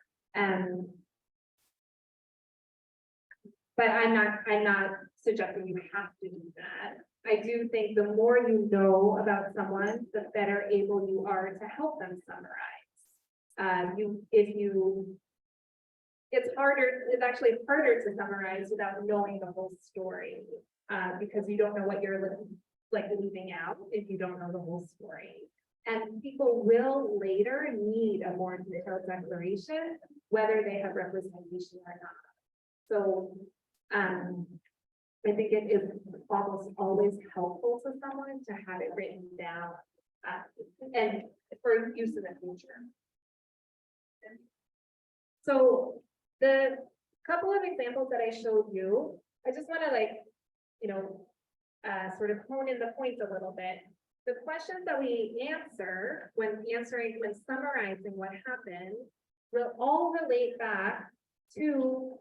But I'm not suggesting you have to do that. I do think the more you know about someone, the better able you are to help them summarize. It's actually harder to summarize without knowing the whole story, because you don't know what you're leaving out if you don't know the whole story. And people will later need a more detailed declaration, whether they have representation or not. So I think it is almost always helpful to someone to have it written down and for use in the future. So the couple of examples that I showed you, I just want to sort of hone in the points a little bit. The questions that we answer when summarizing what happened will all relate back to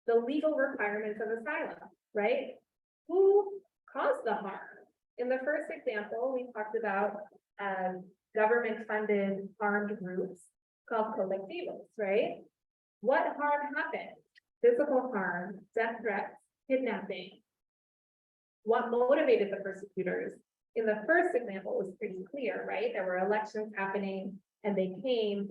the legal requirements of asylum, right? Who caused the harm? In the first example, we talked about government-funded armed groups called colectivos, right? What harm happened? Physical harm, death threats, kidnapping. What motivated the persecutors? In the first example, it was pretty clear, right? There were elections happening and they came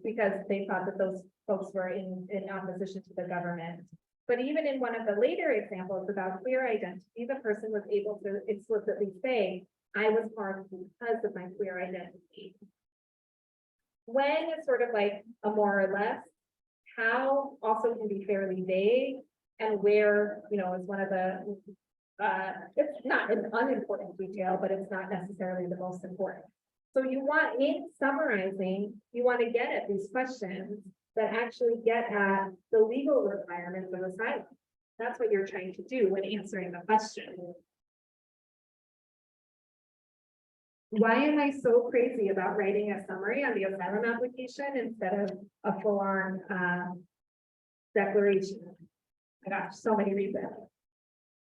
because they thought that those folks were in opposition to the government. But even in one of the later examples about queer identity, the person was able to explicitly say, I was harmed because of my queer identity. When it's sort of like a more or less, how also can be fairly vague, and where, is one of the, it's not an unimportant detail, but it's not necessarily the most important. So you want, in summarizing, you want to get at these questions that actually get at the legal requirements of asylum. That's what you're trying to do when answering the question. Why am I so crazy about writing a summary on the asylum application instead of a full-on declaration. I got so many reasons.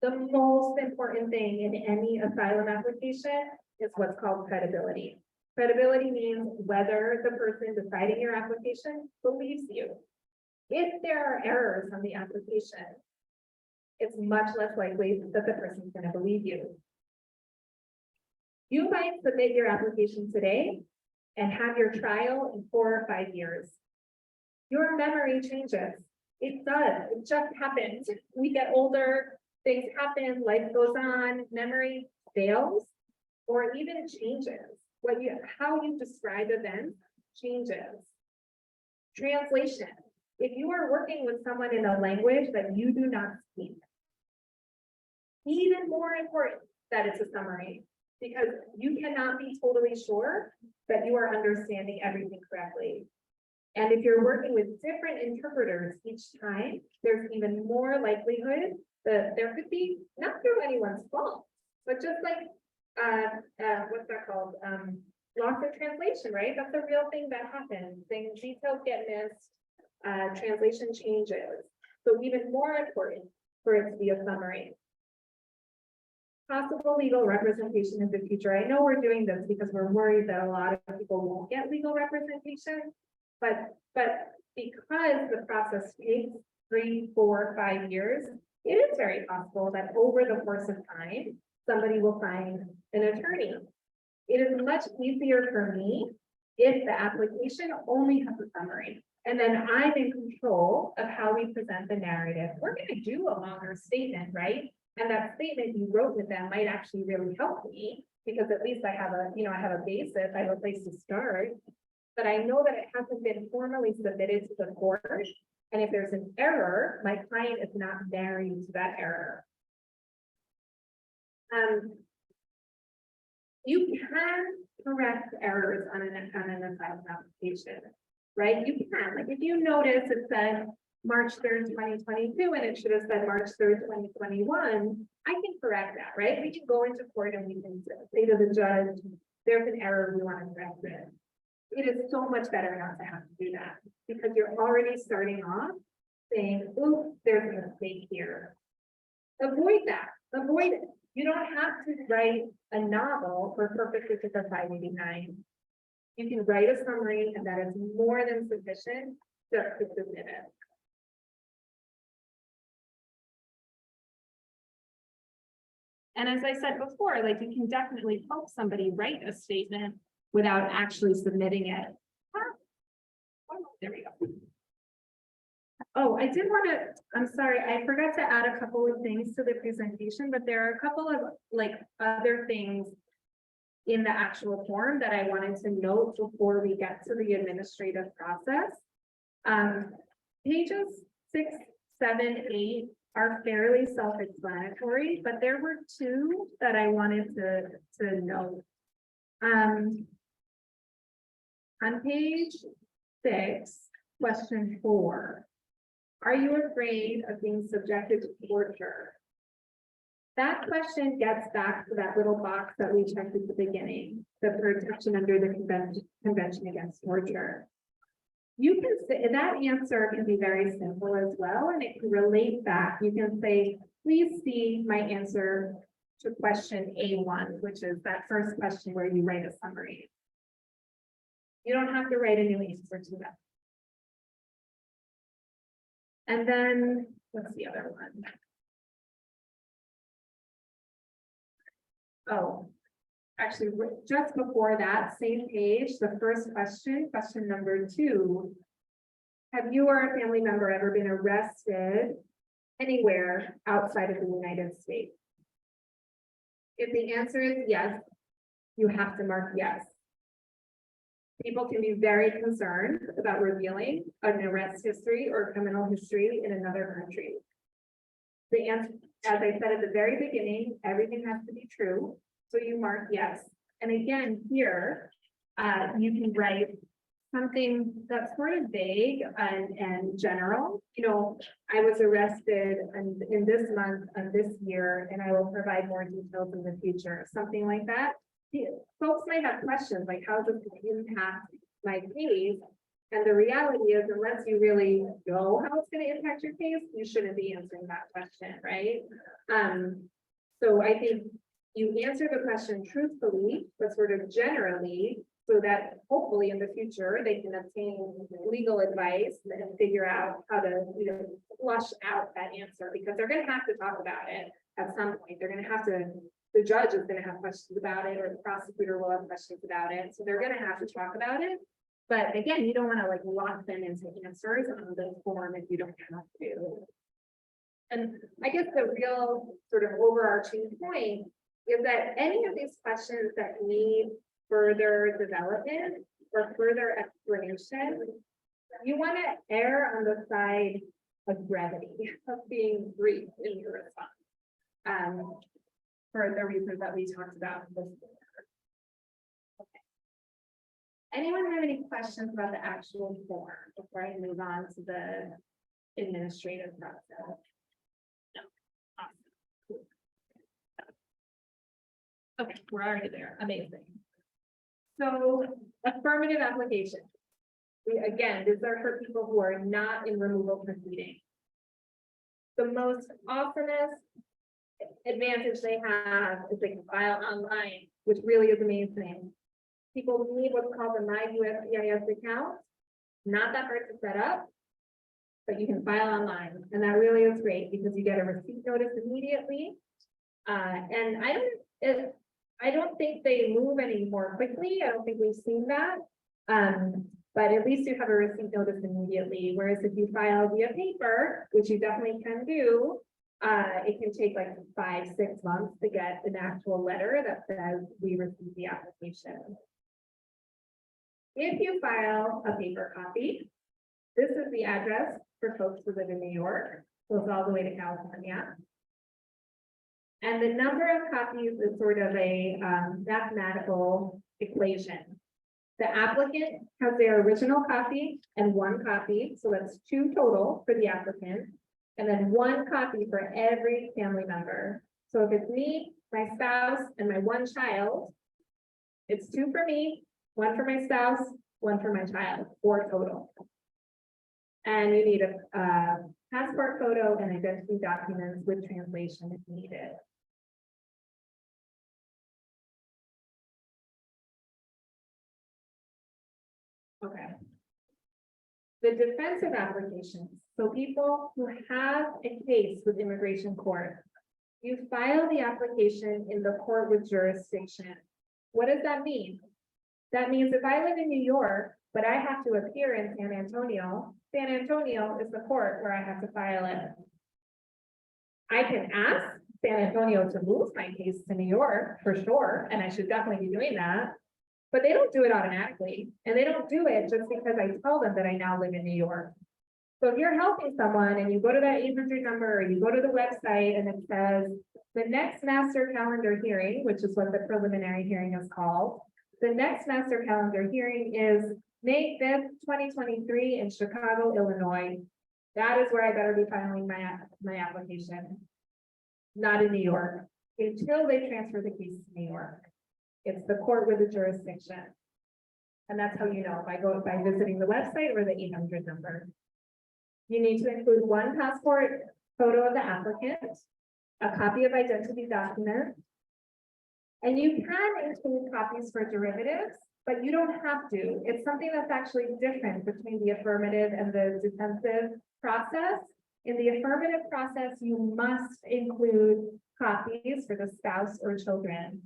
The most important thing in any asylum application is what's called credibility. Credibility means whether the person deciding your application believes you. If there are errors on the application, it's much less likely that the person's going to believe you. You might submit your application today and have your trial in 4 or 5 years. Your memory changes. It does. It just happens. We get older, things happen, life goes on, memory fails, or even changes. How you describe events changes. Translation. If you are working with someone in a language that you do not speak, even more important that it's a summary, because you cannot be totally sure that you are understanding everything correctly. And if you're working with different interpreters each time, there's even more likelihood that there could be, not through anyone's fault, but just like, what's that called? Loss of translation, right? That's a real thing that happens. Things, details get missed, translation changes. So even more important for it to be a summary. Possible legal representation in the future. I know we're doing this because we're worried that a lot of people won't get legal representation, but because the process takes 3, 4, 5 years, it is very possible that over the course of time, somebody will find an attorney. It is much easier for me if the application only has a summary, and then I'm in control of how we present the narrative. We're going to do a longer statement, right? And that statement you wrote with them might actually really help me, because at least I have a basis, I have a place to start. But I know that it hasn't been formally submitted to the court. And if there's an error, my client is not married to that error. You can correct errors on an asylum application, right? You can, like if you notice it said March 3rd, 2022, and it should have said March 3rd, 2021, I can correct that, right? We can go into court and we can say to the judge, there's an error, we want to correct it. It is so much better not to have to do that, because you're already starting off saying, ooh, there's a mistake here. Avoid that, avoid it. You don't have to write a novel for purposes of the 589. You can write a summary, and that is more than sufficient just to submit it. And as I said before, like you can definitely help somebody write a statement without actually submitting it. There we go. Oh, I did want to, I'm sorry, I forgot to add a couple of things to the presentation, but there are a couple of like other things in the actual form that I wanted to note before we get to the administrative process. Pages 6, 7, 8 are fairly self-explanatory, but there were 2 that I wanted to note. On page 6, question 4, are you afraid of being subjected to torture? That question gets back to that little box that we checked at the beginning, the protection under the Convention Against Torture. You can say that answer can be very simple as well, and it can relate back. You can say, please see my answer to question A1, which is that first question where you write a summary. You don't have to write a new answer to that. And then, what's the other one? Oh, actually, just before that, same page, the first question, question number 2. Have you or a family member ever been arrested anywhere outside of the United States? If the answer is yes, you have to mark yes. People can be very concerned about revealing an arrest history or criminal history in another country. The answer, as I said at the very beginning, everything has to be true. So you mark yes. And again, here, you can write something that's sort of vague and general. You know, I was arrested in this month of this year, and I will provide more details in the future, something like that. Folks might have questions like, how does this impact my case? And the reality is, unless you really know how it's gonna impact your case, you shouldn't be answering that question, right? So I think you answer the question truthfully, but sort of generally, so that hopefully in the future, they can obtain legal advice and figure out how to, flush out that answer, because they're gonna have to talk about it at some point. They're gonna have to, the judge is gonna have questions about it, or the prosecutor will have questions about it, so they're gonna have to talk about it. But again, you don't wanna like lock them into answers on the form if you don't have to. And I guess the real sort of overarching point is that any of these questions that need further development or further explanation, you want to err on the side of brevity, of being brief in your response. For the reasons that we talked about before. Okay. Anyone have any questions about the actual form before I move on to the administrative process? Okay, we're already there. Amazing. So affirmative application. Again, these are for people who are not in removal proceedings. The most awesomest advantage they have is they can file online, which really is amazing. People need what's called a My USCIS account. Not that hard to set up, but you can file online, and that really is great because you get a receipt notice immediately. And I don't think they move any more quickly. I don't think we've seen that. But at least you have a receipt notice immediately. Whereas if you file via paper, which you definitely can do, it can take like 5-6 months to get an actual letter that says we received the application. If you file a paper copy, this is the address for folks who live in New York, goes all the way to California. And the number of copies is sort of a mathematical equation. The applicant has their original copy and 1 copy, so that's 2 total for the applicant, and then 1 copy for every family member. So if it's me, my spouse, and my 1 child, it's 2 for me, 1 for my spouse, 1 for my child, 4 total. And you need a passport photo and identity documents with translation if needed. Okay. The defensive applications, so people who have a case with immigration court, you file the application in the court with jurisdiction. What does that mean? That means if I live in New York, but I have to appear in San Antonio is the court where I have to file it. I can ask San Antonio to move my case to New York for sure, and I should definitely be doing that. But they don't do it automatically, and they don't do it just because I tell them that I now live in New York. So if you're helping someone and you go to that 800 number, or you go to the website and it says, the next master calendar hearing, which is what the preliminary hearing is called, the next master calendar hearing is May 5th, 2023 in Chicago, Illinois. That is where I better be filing my application, not in New York, until they transfer the case to New York. It's the court with the jurisdiction. And that's how you know, by visiting the website or the 800 number. You need to include 1 passport photo of the applicant, a copy of identity document, and you can include copies for derivatives, but you don't have to. It's something that's actually different between the affirmative and the defensive process. In the affirmative process, you must include copies for the spouse or children.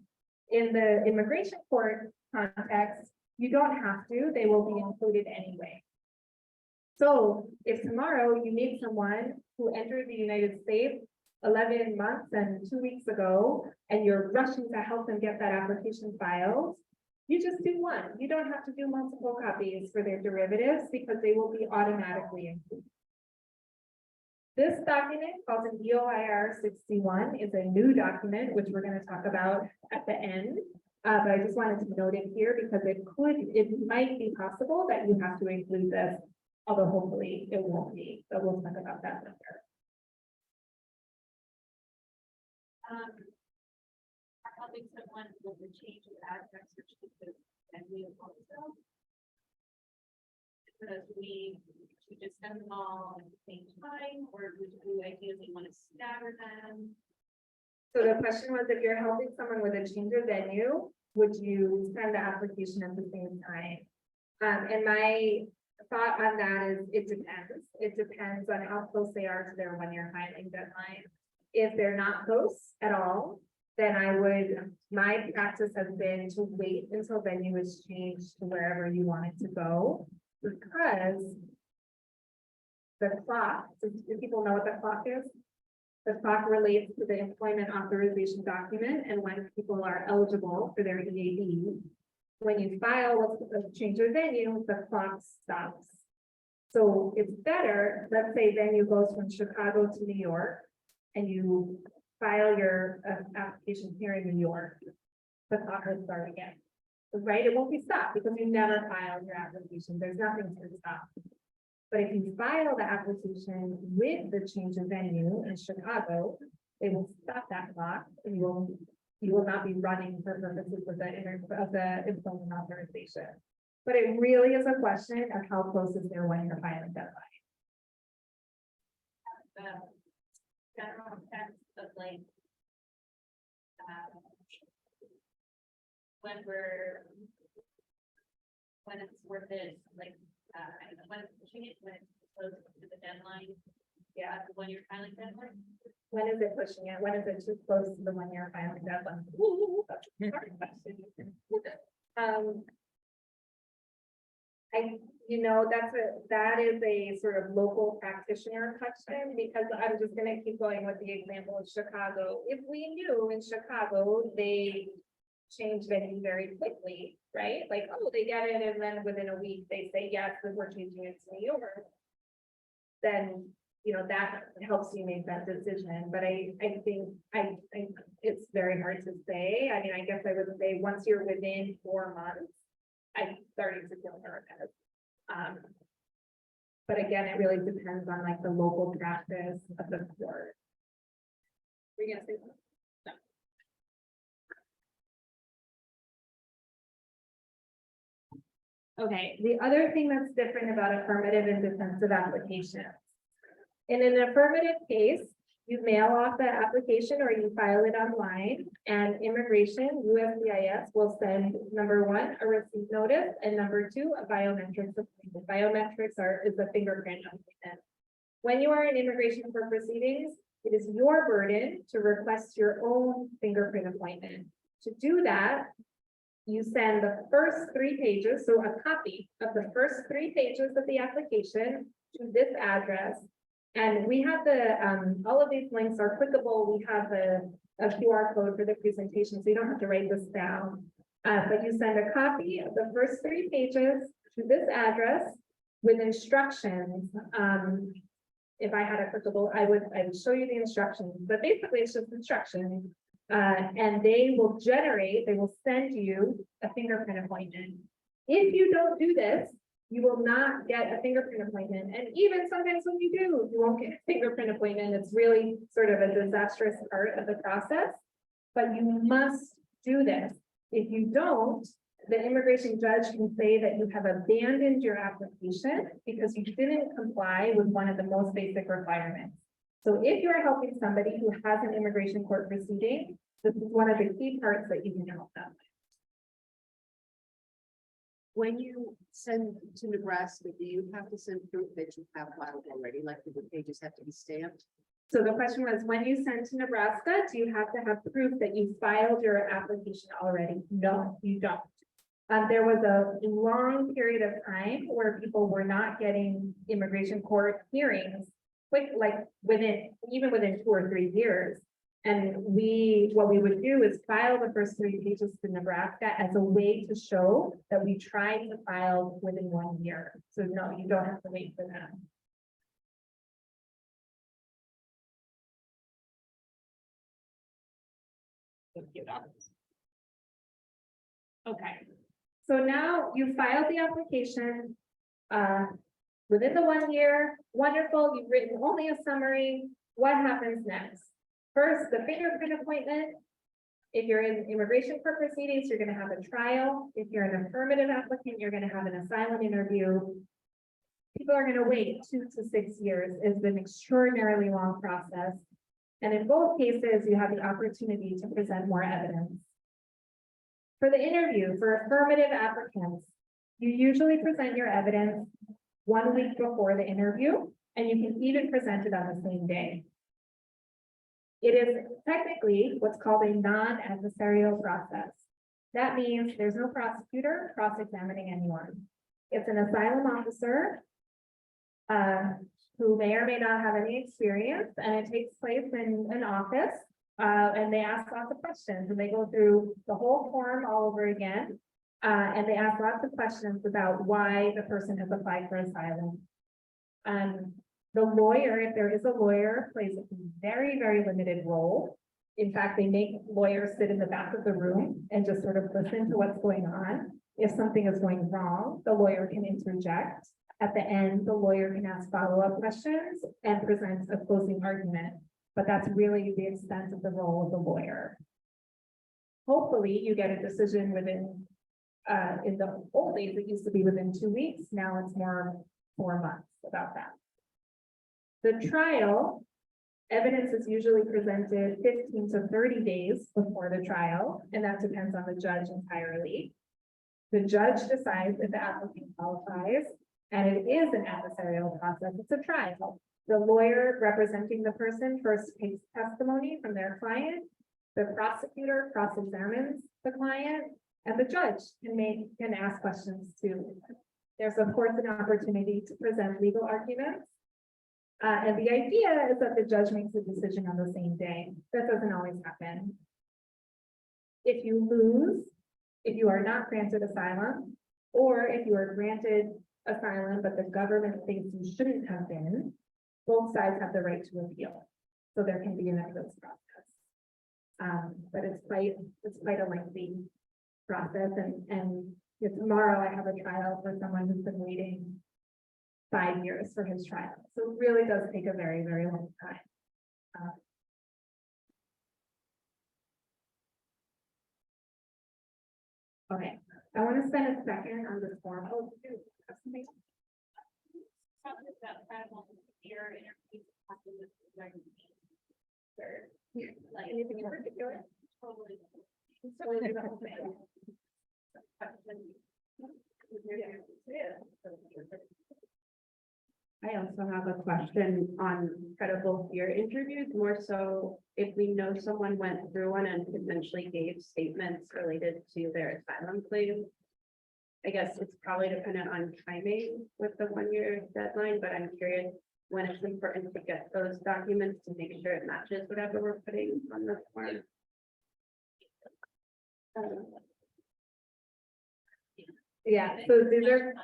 In the immigration court context, you don't have to, they will be included anyway. So if tomorrow you meet someone who entered the United States 11 months and 2 weeks ago, and you're rushing to help them get that application filed, you just do 1. You don't have to do multiple copies for their derivatives because they will be automatically included. This document called an EOIR 61 is a new document, which we're going to talk about at the end. But I just wanted to note it here because it might be possible that you have to include this, although hopefully it won't be. So we'll talk about that later. Helping someone with the change of address, which is and we also. Because we should just send them all at the same time, or would you ideally want to stagger them? So the question was, if you're helping someone with a change of venue, would you send the application at the same time? And my thought on that is, it depends. It depends on how close they are to their 1-year filing deadline. If they're not close at all, then my practice has been to wait until venue is changed to wherever you want it to go. Because the clock, do people know what the clock is? The clock relates to the employment authorization document and when people are eligible for their EAD. When you file a change of venue, the clock stops. So it's better, let's say venue goes from Chicago to New York and you file your application here in New York, the clock will start again. Right? It won't be stopped because you never filed your application. There's nothing to stop. But if you file the application with the change of venue in Chicago, they will stop that clock and you will not be running for purposes of the employment authorization. But it really is a question of how close is their 1-year filing deadline. The general sense of like, when it's worth it, like, when it's pushing it, when it's close to the deadline. Yeah, when you're filing deadline. When is it pushing it? When is it too close to the 1-year filing deadline? Ooh, that's a hard question. That is a sort of local practitioner question, because I'm just gonna keep going with the example of Chicago. If we knew in Chicago, they change venue very quickly, right? Like, oh, they get it, and then within a week, they say, yes, we're changing it to New York. Then, that helps you make that decision. But I think it's very hard to say. I mean, I guess I would say once you're within 4 months, I'm starting to feel nervous. But again, it really depends on like the local practice of the court. Were you gonna say something? No. Okay, the other thing that's different about affirmative and defensive applications. In an affirmative case, you mail off the application or you file it online, and immigration, USCIS, will send number 1, a receipt notice, and number 2, a biometrics appointment. Biometrics is a fingerprint appointment. When you are in immigration court proceedings, it is your burden to request your own fingerprint appointment. To do that, you send the first 3 pages, so a copy of the first 3 pages of the application to this address. And we have all of these links are clickable. We have a QR code for the presentation, so you don't have to write this down. But you send a copy of the first 3 pages to this address with instructions. If I had a clickable, I would show you the instructions, but basically it's just instructions. And they will send you a fingerprint appointment. If you don't do this, you will not get a fingerprint appointment. And even sometimes when you do, you won't get a fingerprint appointment. It's really sort of a disastrous part of the process, but you must do this. If you don't, the immigration judge can say that you have abandoned your application because you didn't comply with one of the most basic requirements. So if you're helping somebody who has an immigration court proceeding, this is one of the key parts that you can help them. When you send to Nebraska, do you have to send proof that you have filed already? Like the pages have to be stamped? So the question was, when you send to Nebraska, do you have to have proof that you filed your application already? No, you don't. There was a long period of time where people were not getting immigration court hearings quick, like even within 2 or 3 years. And what we would do is file the first 3 pages to Nebraska as a way to show that we tried to file within 1 year. So no, you don't have to wait for that. Okay, so now you filed the application within the 1 year. Wonderful, you've written only a summary. What happens next? First, the fingerprint appointment. If you're in immigration court proceedings, you're going to have a trial. If you're an affirmative applicant, you're going to have an asylum interview. people are gonna wait 2 to 6 years is an extraordinarily long process. And in both cases, you have the opportunity to present more evidence. For the interview, for affirmative applicants, you usually present your evidence 1 week before the interview, and you can even present it on the same day. It is technically what's called a non-adversarial process. That means there's no prosecutor cross-examining anyone. It's an asylum officer who may or may not have any experience, and it takes place in an office, and they ask lots of questions, and they go through the whole form all over again, and they ask lots of questions about why the person has applied for asylum. The lawyer, if there is a lawyer, plays a very, very limited role. In fact, they make lawyers sit in the back of the room and just sort of listen to what's going on. If something is going wrong, the lawyer can interject. At the end, the lawyer can ask follow-up questions and present a closing argument. But that's really the extent of the role of the lawyer. Hopefully, you get a decision within, in the old days, it used to be within 2 weeks. Now it's more 4 months about that. The trial, evidence is usually presented 15 to 30 days before the trial, and that depends on the judge entirely. The judge decides if the applicant qualifies, and it is an adversarial process. It's a trial. The lawyer representing the person first takes testimony from their client. The prosecutor cross-examines the client, and the judge can ask questions too. There's of course an opportunity to present legal arguments. And the idea is that the judge makes a decision on the same day. That doesn't always happen. If you lose, if you are not granted asylum, or if you are granted asylum, but the government thinks you shouldn't have been, both sides have the right to appeal. So there can be an appeals process. But it's quite a lengthy process, and tomorrow I have a trial for someone who's been waiting 5 years for his trial. So it really does take a very, very long time. Okay, I want to spend a second on this form. Oh, do you have something? Something about travel here, interviews, like Anything in particular? totally. Totally the whole thing. I also have a question on credible fear interviews, more so if we know someone went through one and potentially gave statements related to their asylum claim. I guess it's probably dependent on timing with the 1-year deadline, but I'm curious when it's important to get those documents to make sure it matches whatever we're putting on the form. Yeah, so these are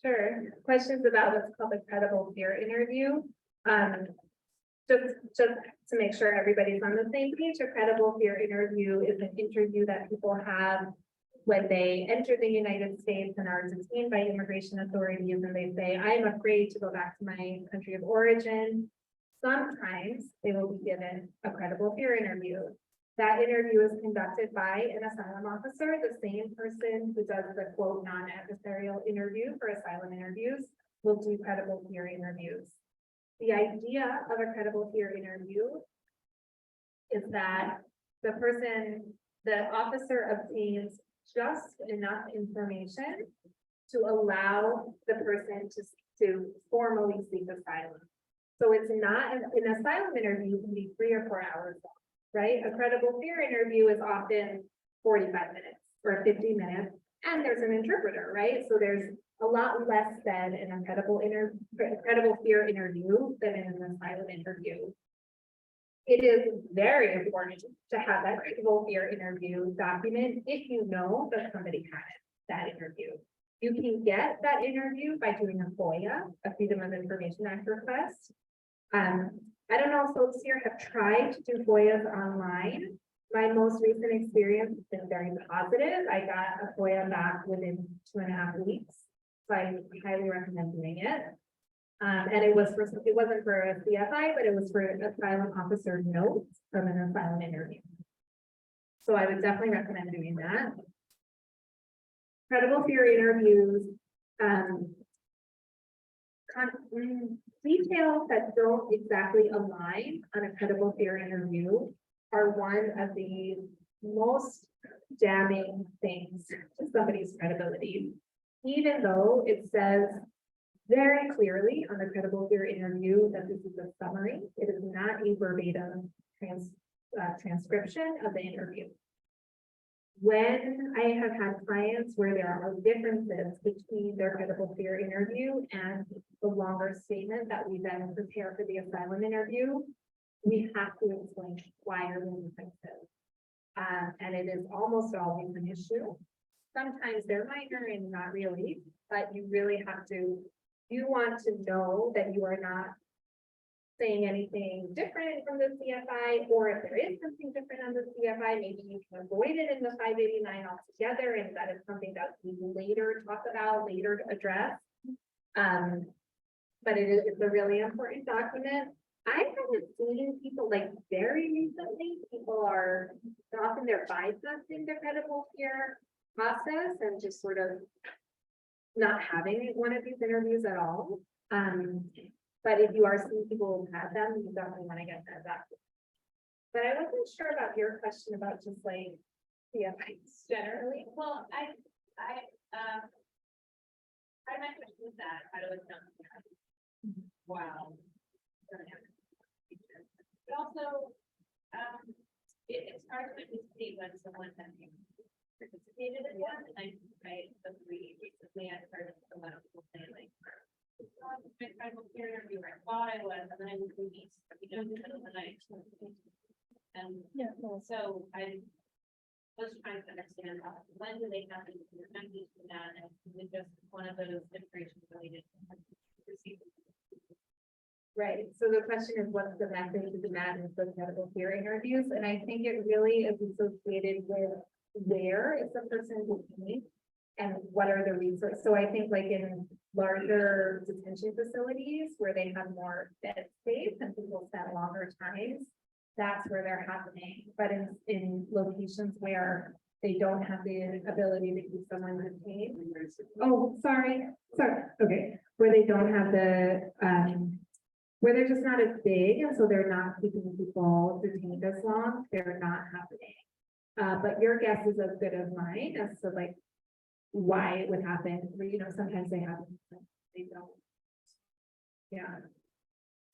sure questions about what's called a credible fear interview. Just to make sure everybody's on the same page, a credible fear interview is an interview that people have when they enter the United States and are detained by immigration authorities, and they say, I'm afraid to go back to my country of origin. Sometimes they will be given a credible fear interview. That interview is conducted by an asylum officer, the same person who does the quote non-adversarial interview for asylum interviews will do credible fear interviews. The idea of a credible fear interview is that the officer obtains just enough information to allow the person to formally seek asylum. So it's not, an asylum interview can be 3 or 4 hours long. Right? A credible fear interview is often 45 minutes or 50 minutes, and there's an interpreter, right? So there's a lot less said in a credible fear interview than in an asylum interview. It is very important to have that credible fear interview document if you know that somebody had that interview. You can get that interview by doing a FOIA, a Freedom of Information Act request. I don't know if folks here have tried to do FOIAs online. My most recent experience has been very positive. I got a FOIA back within 2.5 weeks. So I highly recommend doing it. And it wasn't for a CFI, but it was for an asylum officer notes from an asylum interview. So I would definitely recommend doing that. Credible fear interviews details that don't exactly align on a credible fear interview are one of the most damning things to somebody's credibility. Even though it says very clearly on the credible fear interview that this is a summary, it is not a verbatim transcription of the interview. When I have had clients where there are differences between their credible fear interview and the longer statement that we then prepare for the asylum interview, we have to explain why are the differences. And it is almost always an issue. Sometimes they're minor and not really, but you really have to, you want to know that you are not saying anything different from the CFI, or if there is something different on the CFI, maybe you can avoid it in the 589 altogether, and that is something that we will later talk about, later address. But it's a really important document. I haven't seen people like very recently, people are often they're bypassing their credible fear process and just sort of not having one of these interviews at all. But if you are seeing people who have them, you definitely want to get that back. But I wasn't sure about your question about just like CFIs generally. Well, I my question is that, how do I know? Wow. But also, it's hard to anticipate when someone has participated in one, and I agree, recently I heard someone say like, my credible fear interview, I thought I was, and then I was released, you know, in the middle of the night. And Yeah. so I was trying to understand when do they have to do that, and is it just one of those iterations related to procedures? Right, so the question is, what's the method to demand in the credible fear interviews? And I think it really is associated with where is the person detained and what are the resources. So I think like in larger detention facilities where they have more bed space and people spend longer times, that's where they're happening. But in locations where they don't have the ability to keep someone detained. Oh, sorry, okay, where they don't have the, where they're just not as big, and so they're not keeping people detained as long, they're not happening. But your guess is as good as mine as to like why it would happen, where, you know, sometimes they happen, they don't. Yeah.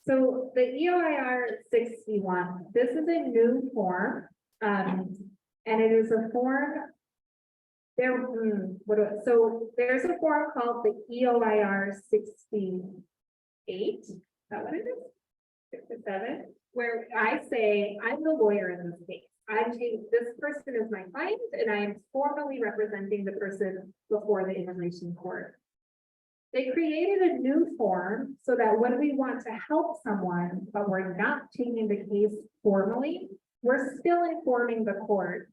So the EOIR 61, this is a new form, and it is a form. So there's a form called the EOIR 68. That what it is? 67, where I say, I'm the lawyer in this case. This person is my client, and I am formally representing the person before the immigration court. They created a new form so that when we want to help someone, but we're not taking the case formally, we're still informing the court.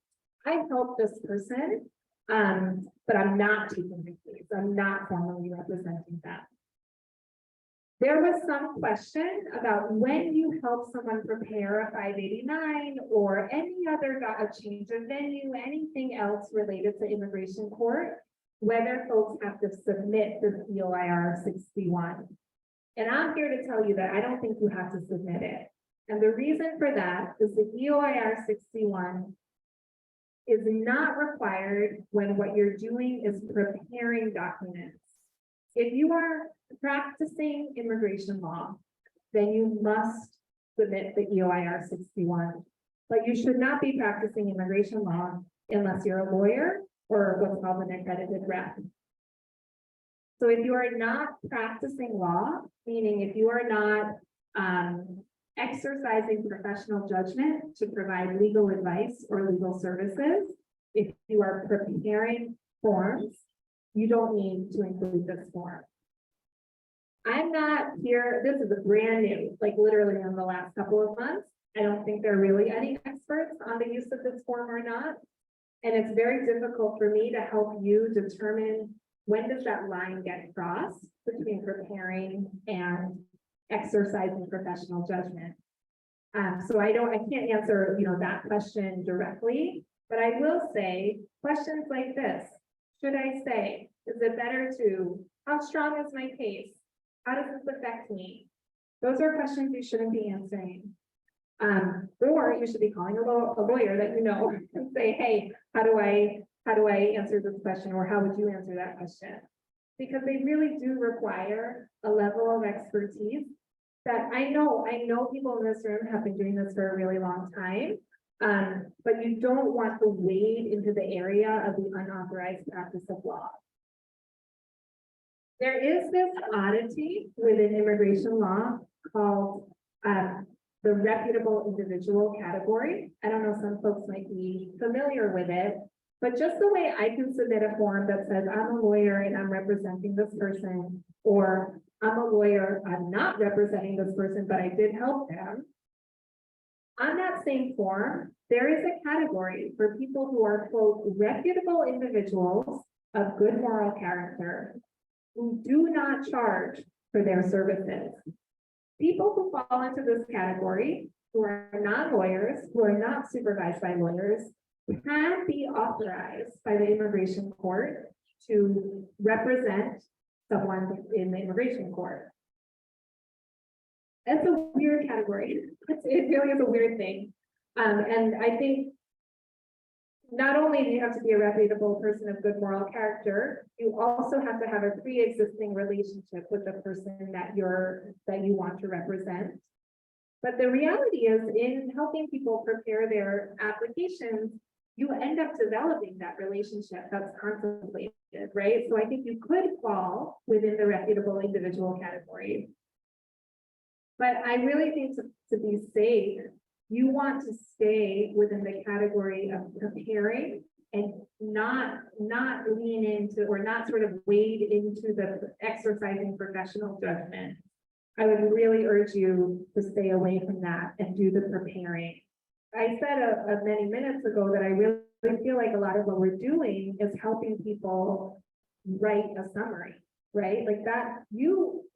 I helped this person, but I'm not taking the case. I'm not formally representing them. There was some question about when you help someone prepare a 589 or any other change of venue, anything else related to immigration court, whether folks have to submit the EOIR 61. And I'm here to tell you that I don't think you have to submit it. And the reason for that is the EOIR 61 is not required when what you're doing is preparing documents. If you are practicing immigration law, then you must submit the EOIR 61. But you should not be practicing immigration law unless you're a lawyer or what's called an accredited rep. So if you are not practicing law, meaning if you are not exercising professional judgment to provide legal advice or legal services, if you are preparing forms, you don't need to include this form. I'm not here, this is a brand new, like literally in the last couple of months. I don't think there are really any experts on the use of this form or not. And it's very difficult for me to help you determine when does that line get crossed between preparing and exercising professional judgment. So I can't answer, that question directly, but I will say questions like this. Should I say, is it better to, how strong is my case? How does this affect me? Those are questions you shouldn't be answering. Or you should be calling a lawyer that you know and say, hey, how do I answer this question? Or how would you answer that question? Because they really do require a level of expertise that I know people in this room have been doing this for a really long time. But you don't want to wade into the area of the unauthorized practice of law. There is this oddity within immigration law called the reputable individual category. I don't know, some folks might be familiar with it, but just the way I can submit a form that says I'm a lawyer and I'm representing this person, or I'm a lawyer, I'm not representing this person, but I did help them. On that same form, there is a category for people who are, quote, reputable individuals of good moral character who do not charge for their services. People who fall into this category, who are not lawyers, who are not supervised by lawyers, can be authorized by the immigration court to represent someone in the immigration court. That's a weird category. It really is a weird thing. And I think not only do you have to be a reputable person of good moral character, you also have to have a pre-existing relationship with the person that you want to represent. But the reality is, in helping people prepare their applications, you end up developing that relationship that's contemplated, right? So I think you could fall within the reputable individual category. But I really think to be safe, you want to stay within the category of preparing and not lean into or not sort of wade into the exercising professional judgment. I would really urge you to stay away from that and do the preparing. I said many minutes ago that I really feel like a lot of what we're doing is helping people write a summary, right? Like that,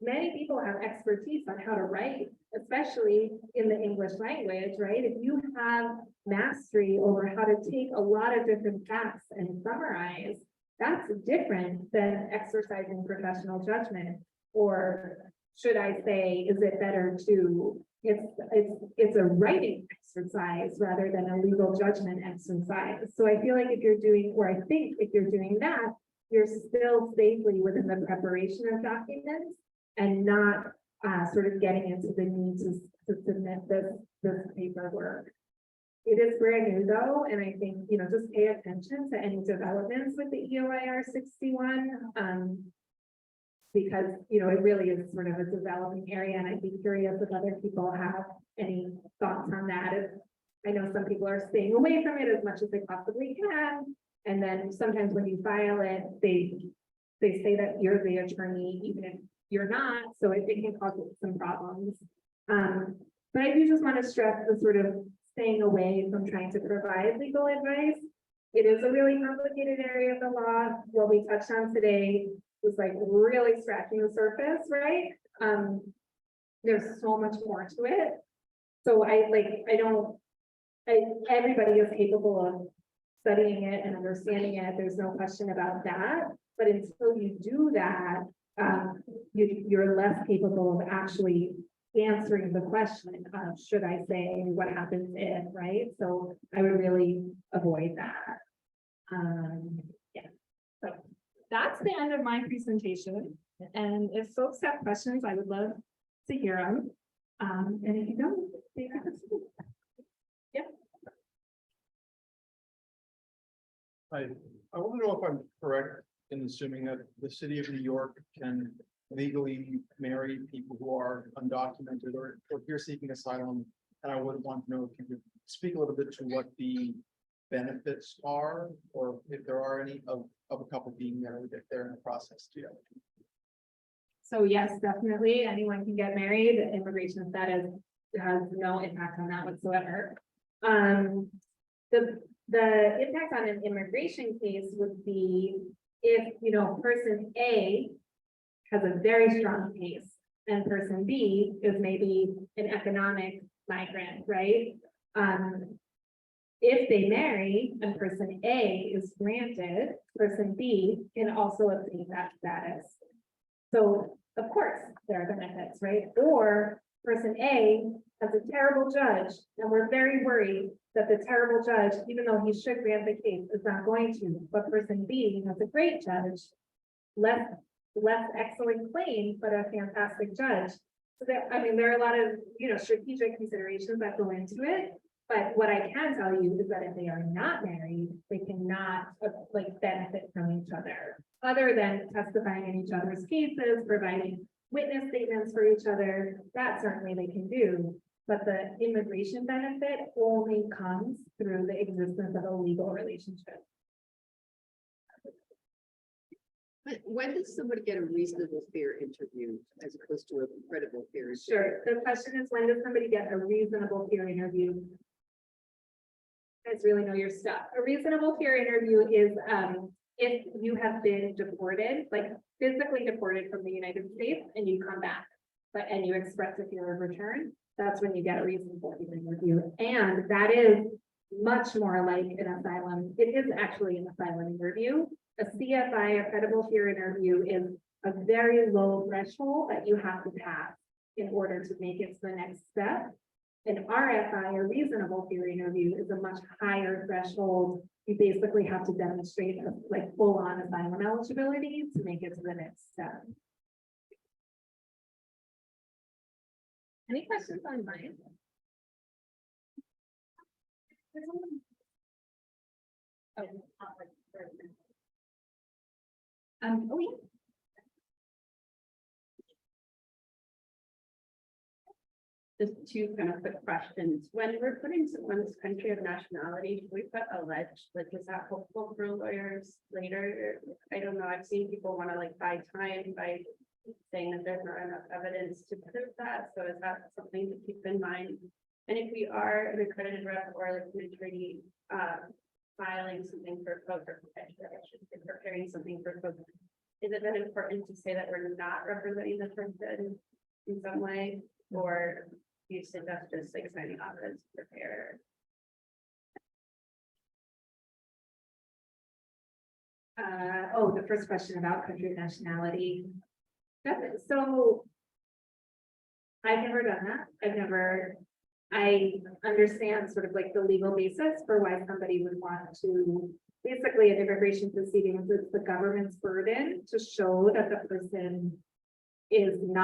many people have expertise on how to write, especially in the English language, right? If you have mastery over how to take a lot of different facts and summarize, that's different than exercising professional judgment. Or should I say, is it better to, it's a writing exercise rather than a legal judgment exercise. So I feel like if you're doing, or I think if you're doing that, you're still safely within the preparation of documents and not sort of getting into the need to submit this paperwork. It is brand new though, and I think, just pay attention to any developments with the EOIR 61, because, it really is sort of a developing area, and I'd be curious if other people have any thoughts on that. I know some people are staying away from it as much as they possibly can. And then sometimes when you file it, they say that you're the attorney, even if you're not, so it can cause some problems. But I do just want to stress the sort of staying away from trying to provide legal advice. It is a really complicated area of the law. What we touched on today was like really scratching the surface, right? There's so much more to it. So everybody is capable of studying it and understanding it. There's no question about that. But until you do that, you're less capable of actually answering the question of, should I say, what happens if, right? So I would really avoid that. Yeah, so that's the end of my presentation. And if folks have questions, I would love to hear them. And if you don't, they have to. Yeah. I want to know if I'm correct in assuming that the city of New York can legally marry people who are undocumented or here seeking asylum. And I would want to know if you could speak a little bit to what the benefits are, or if there are any of a couple being married if they're in the process too. So yes, definitely anyone can get married. Immigration status has no impact on that whatsoever. The impact on an immigration case would be if, person A has a very strong case and person B is maybe an economic migrant, right? If they marry and person A is granted, person B can also obtain that status. So of course, there are benefits, right? Or person A has a terrible judge, and we're very worried that the terrible judge, even though he should grant the case, is not going to, but person B has a great judge, less excellent claim, but a fantastic judge. So there, I mean, there are a lot of, strategic considerations that go into it. But what I can tell you is that if they are not married, they cannot benefit from each other than testifying in each other's cases, providing witness statements for each other. That certainly they can do. But the immigration benefit only comes through the existence of a legal relationship. But when does somebody get a reasonable fear interview as opposed to a credible fear? Interview? Sure. The question is, when does somebody get a reasonable peer interview? You guys really know your stuff. A reasonable peer interview is if you have been deported, like physically deported from the United States, and you come back, and you express a fear of return. That's when you get a reasonable peer interview, and that is much more like an asylum. It is actually an asylum interview. A CFI, a credible fear interview, is a very low threshold that you have to pass in order to make it to the next step. An RFI, a reasonable fear interview, is a much higher threshold. You basically have to demonstrate full-on asylum eligibility to make it to the next step. Any questions on mine? Oh, yeah. Just two kind of quick questions. When we're putting someone's country of nationality, should we put alleged? Like, is that helpful for lawyers later? I don't know. I've seen people want to buy time by saying that there's not enough evidence to prove that. So is that something to keep in mind? And if we are an accredited rep or an attorney filing something for poker, preparing something for poker, is it then important to say that we're not representing the person in some way, or do you suggest just signing off as preparer? The first question about country of nationality. So I've never done that. I understand sort of the legal basis for why somebody would want to, basically an immigration proceedings, it's the government's burden to show that the person isn't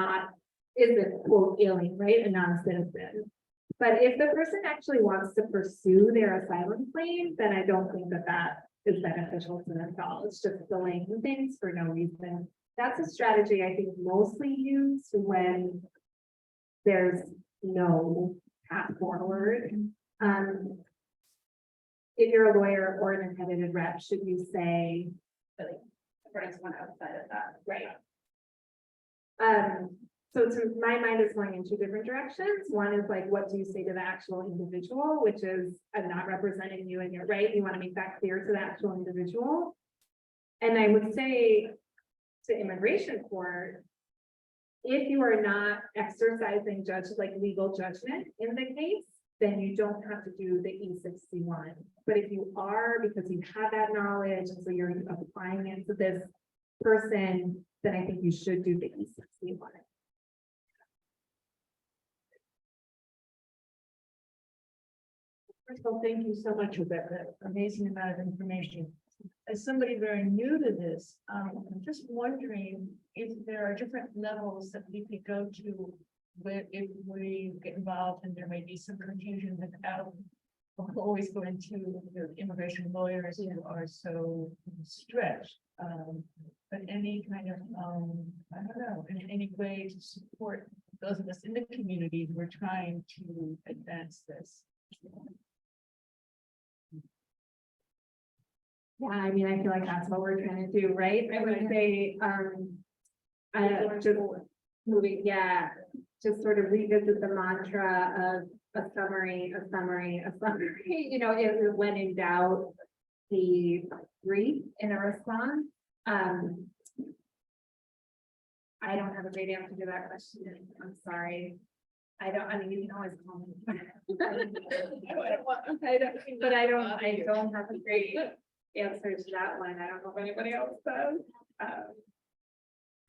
quote alien, right? A non-citizen. But if the person actually wants to pursue their asylum claim, then I don't think that is beneficial to them at all. It's just delaying things for no reason. That's a strategy I think mostly used when there's no path forward. If you're a lawyer or an accredited rep, should you say, For someone outside of that, right? So to my mind, it's going in two different directions. One is what do you say to the actual individual, which is I'm not representing you and you're right. You want to make that clear to the actual individual. And I would say to immigration court, if you are not exercising legal judgment in the case, then you don't have to do the E61. But if you are, because you have that knowledge, and so you're applying it to this person, then I think you should do the E61. First of all, thank you so much for that amazing amount of information. As somebody very new to this, I'm just wondering if there are different levels that we could go to where if we get involved and there may be some confusion without always going to the immigration lawyers who are so stretched. But any kind of, I don't know, in any way to support those of us in the community who are trying to advance this. Yeah, I mean, I feel like that's what we're trying to do, right? I would say, just moving, just sort of revisit the mantra of a summary, when in doubt, the brief in a response. I don't have a great answer to that question. I'm sorry. I mean, you can always call me. I don't have a great answer to that one. I don't know if anybody else does.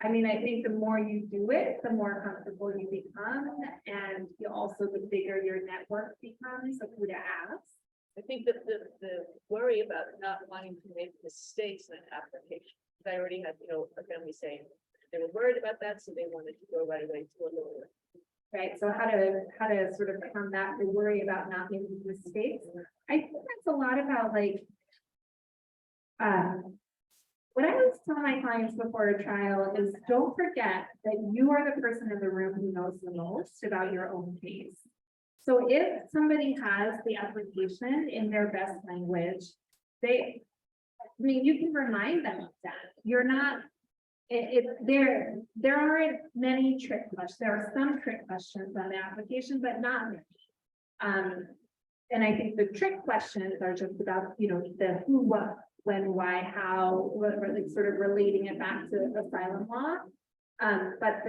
I mean, I think the more you do it, the more comfortable you become, and you also, the bigger your network becomes of who to ask. I think that the worry about not wanting to make mistakes in an application, 'cause I already had, a family saying they were worried about that, so they wanted to go right away to a lawyer. Right, so how to sort of combat the worry about not making mistakes. I think that's a lot about like. What I always tell my clients before a trial is don't forget that you are the person in the room who knows the most about your own case. So if somebody has the application in their best language, I mean, you can remind them of that. You're not, there aren't many trick questions. There are some trick questions on the application, but not many. And I think the trick questions are just about, the who, what, when, why, how, or like sort of relating it back to asylum law. But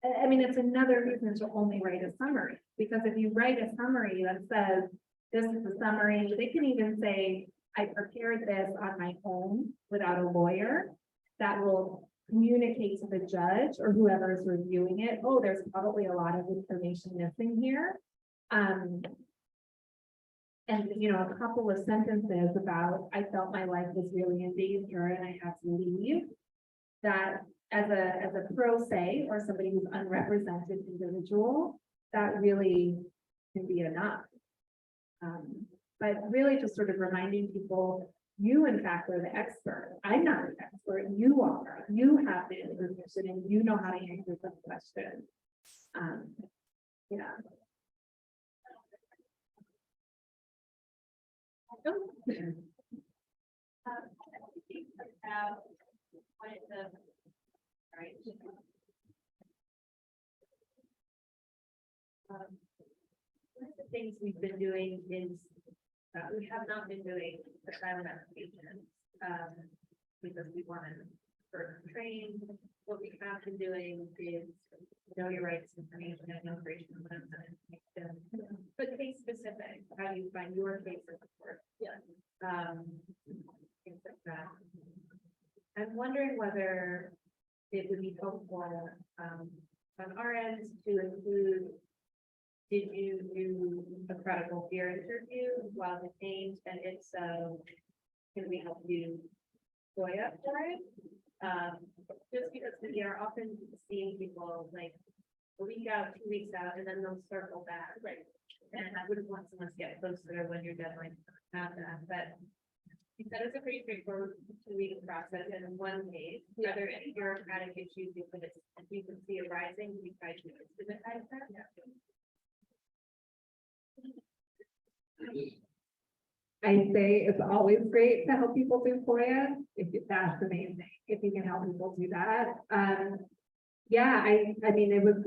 I mean, it's another reason to only write a summary, because if you write a summary that says, this is the summary, they can even say, I prepared this on my own without a lawyer. That will communicate to the judge or whoever is reviewing it. Oh, there's probably a lot of information missing here. And, a couple of sentences about, I felt my life was really in danger and I had to leave. That as a pro se or somebody who's unrepresented individual, that really can be enough. But really just sort of reminding people, you in fact are the expert. I'm not an expert, you are. You have the information and you know how to answer some questions. Yeah. About what is the right? One of the things we've been doing is we have not been doing asylum applications because we want to sort of train. What we have been doing is know your rights information and immigration information, but case specific. How do you find your case of support? Yeah. Things like that. I'm wondering whether it would be helpful on our end to include, did you do a credible fear interview while detained, and if so, can we help you FOIA for it? Just because we are often seeing people like a week out, 2 weeks out, and then they'll circle back. Right. And I wouldn't want someone to get closer when your deadline have that, but that is a pretty straightforward 2-week process. And in one case, whether any bureaucratic issues you can see arising, we try to systematize that. I say it's always great to help people do FOIA. That's amazing. If you can help people do that. Yeah, I mean, it was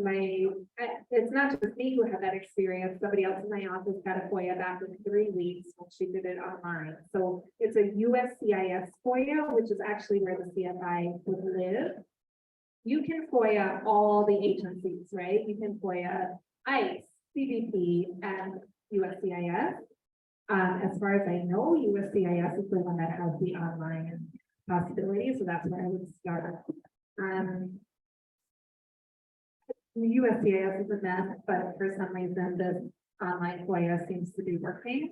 it's not just me who had that experience. Somebody else in my office got a FOIA back in 3 weeks when she did it online. So it's a USCIS FOIA, which is actually where the CFI would live. You can FOIA all the agencies, right? You can FOIA ICE, CBP, and USCIS. As far as I know, USCIS is the one that has the online possibility, so that's where I would start. The USCIS is a mess, but for some reason, the online FOIA seems to be working.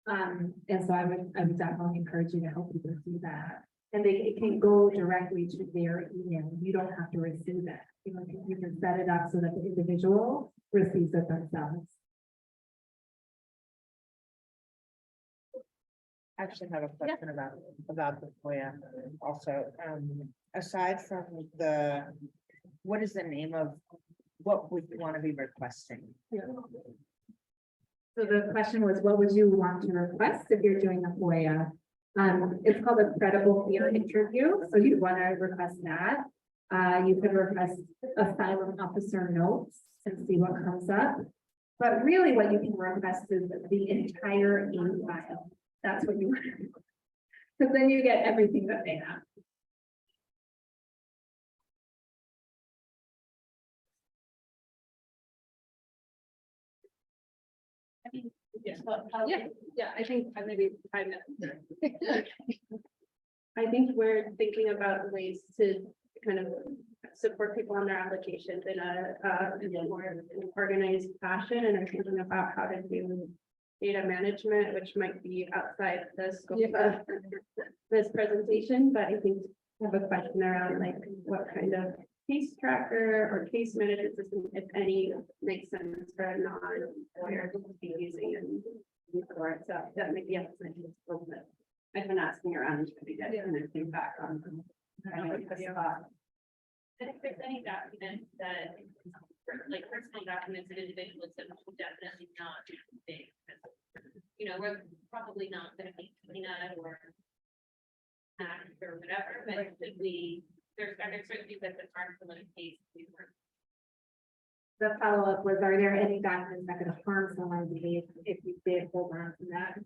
And so I would definitely encourage you to help people do that. And it can go directly to their email. You don't have to receive it. You can set it up so that the individual receives it themselves. I actually have a question about the FOIA also. Aside from what is the name of what would you want to be requesting? So the question was, what would you want to request if you're doing a FOIA? It's called a credible fear interview. So you'd want to request that. You could request asylum officer notes and see what comes up. But really what you can request is the entire file. That's what you want. Because then you get everything that they have. Yeah, I think maybe 5 minutes. I think we're thinking about ways to kind of support people on their applications in a more organized fashion, and are thinking about how to do data management, which might be outside the scope of this presentation, but I think I have a question around like what kind of case tracker or case management system, if any, makes sense for a non-lawyer to be using and for it. So that might be a little bit. I've been asking around to be getting and feedback on. And if there's any documents that, like personal documents of individuals that will definitely not be big. You know, we're probably not gonna be clean that or hacked or whatever, but should we, there's certain things that aren't the case. The follow-up was, are there any documents that could harm someone's behavior if you did hold on to that?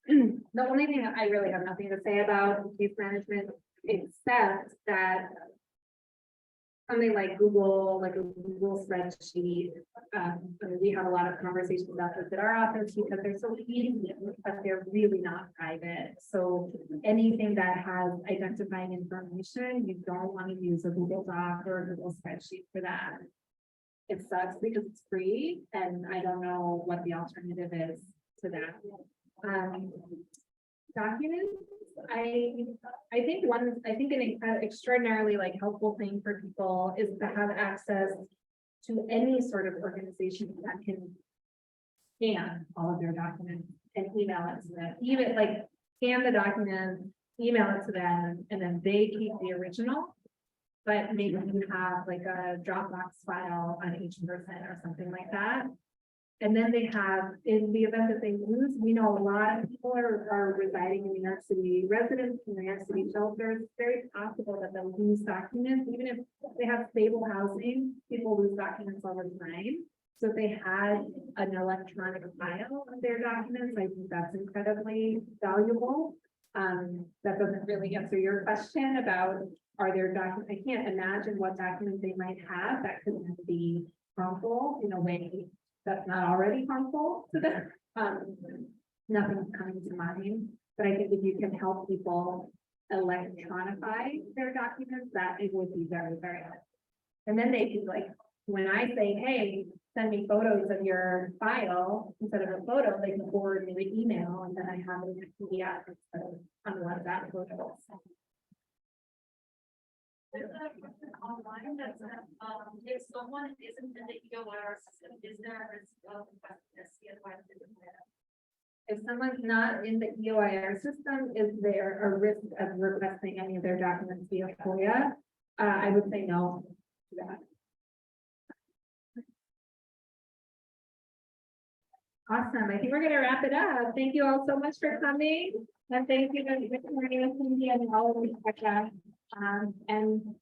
The only thing I really have nothing to say about case management, except that something like Google, like a Google spreadsheet, we have a lot of conversations about this at our office because they're so easy, but they're really not private. So anything that has identifying information, you don't want to use a Google Doc or a Google spreadsheet for that. It sucks because it's free, and I don't know what the alternative is to that. Documents, I think an extraordinarily like helpful thing for people is to have access to any sort of organization that can scan all of their documents and email it to them. Even like scan the document, email it to them, and then they keep the original. But maybe you have like a Dropbox file on each person or something like that. And then they have, in the event that they lose, we know a lot of people are residing in New York City residents, in New York City shelters. It's very possible that they'll lose documents, even if they have stable housing, people lose documents all the time. So if they had an electronic file of their documents, I think that's incredibly valuable. That doesn't really answer your question about, are there documents? I can't imagine what documents they might have that could be harmful in a way that's not already harmful to them. Nothing's coming to mind, but I think if you can help people electronify their documents, that it would be very, very helpful. And then they can, like, when I say, hey, send me photos of your file, instead of a photo, they can forward me the email, and then I have it in a PDF instead of on WhatsApp photos. There's a question online that's, if someone isn't in the EOR system, is there a risk of If someone's not in the EOIR system, is there a risk of requesting any of their documents via FOIA? I would say no to that. Awesome. I think we're gonna wrap it up. Thank you all so much for coming. And thank you to Victoria and all of you. And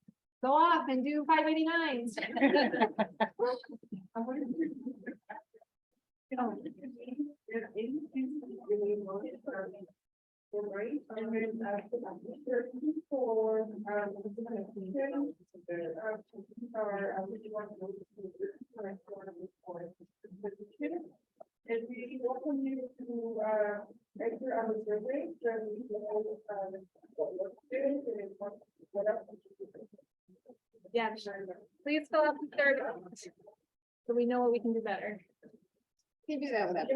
go off and do 589s. And we welcome you to enter on the survey. Yeah, please fill out the third one, so we know what we can do better. You can do that without.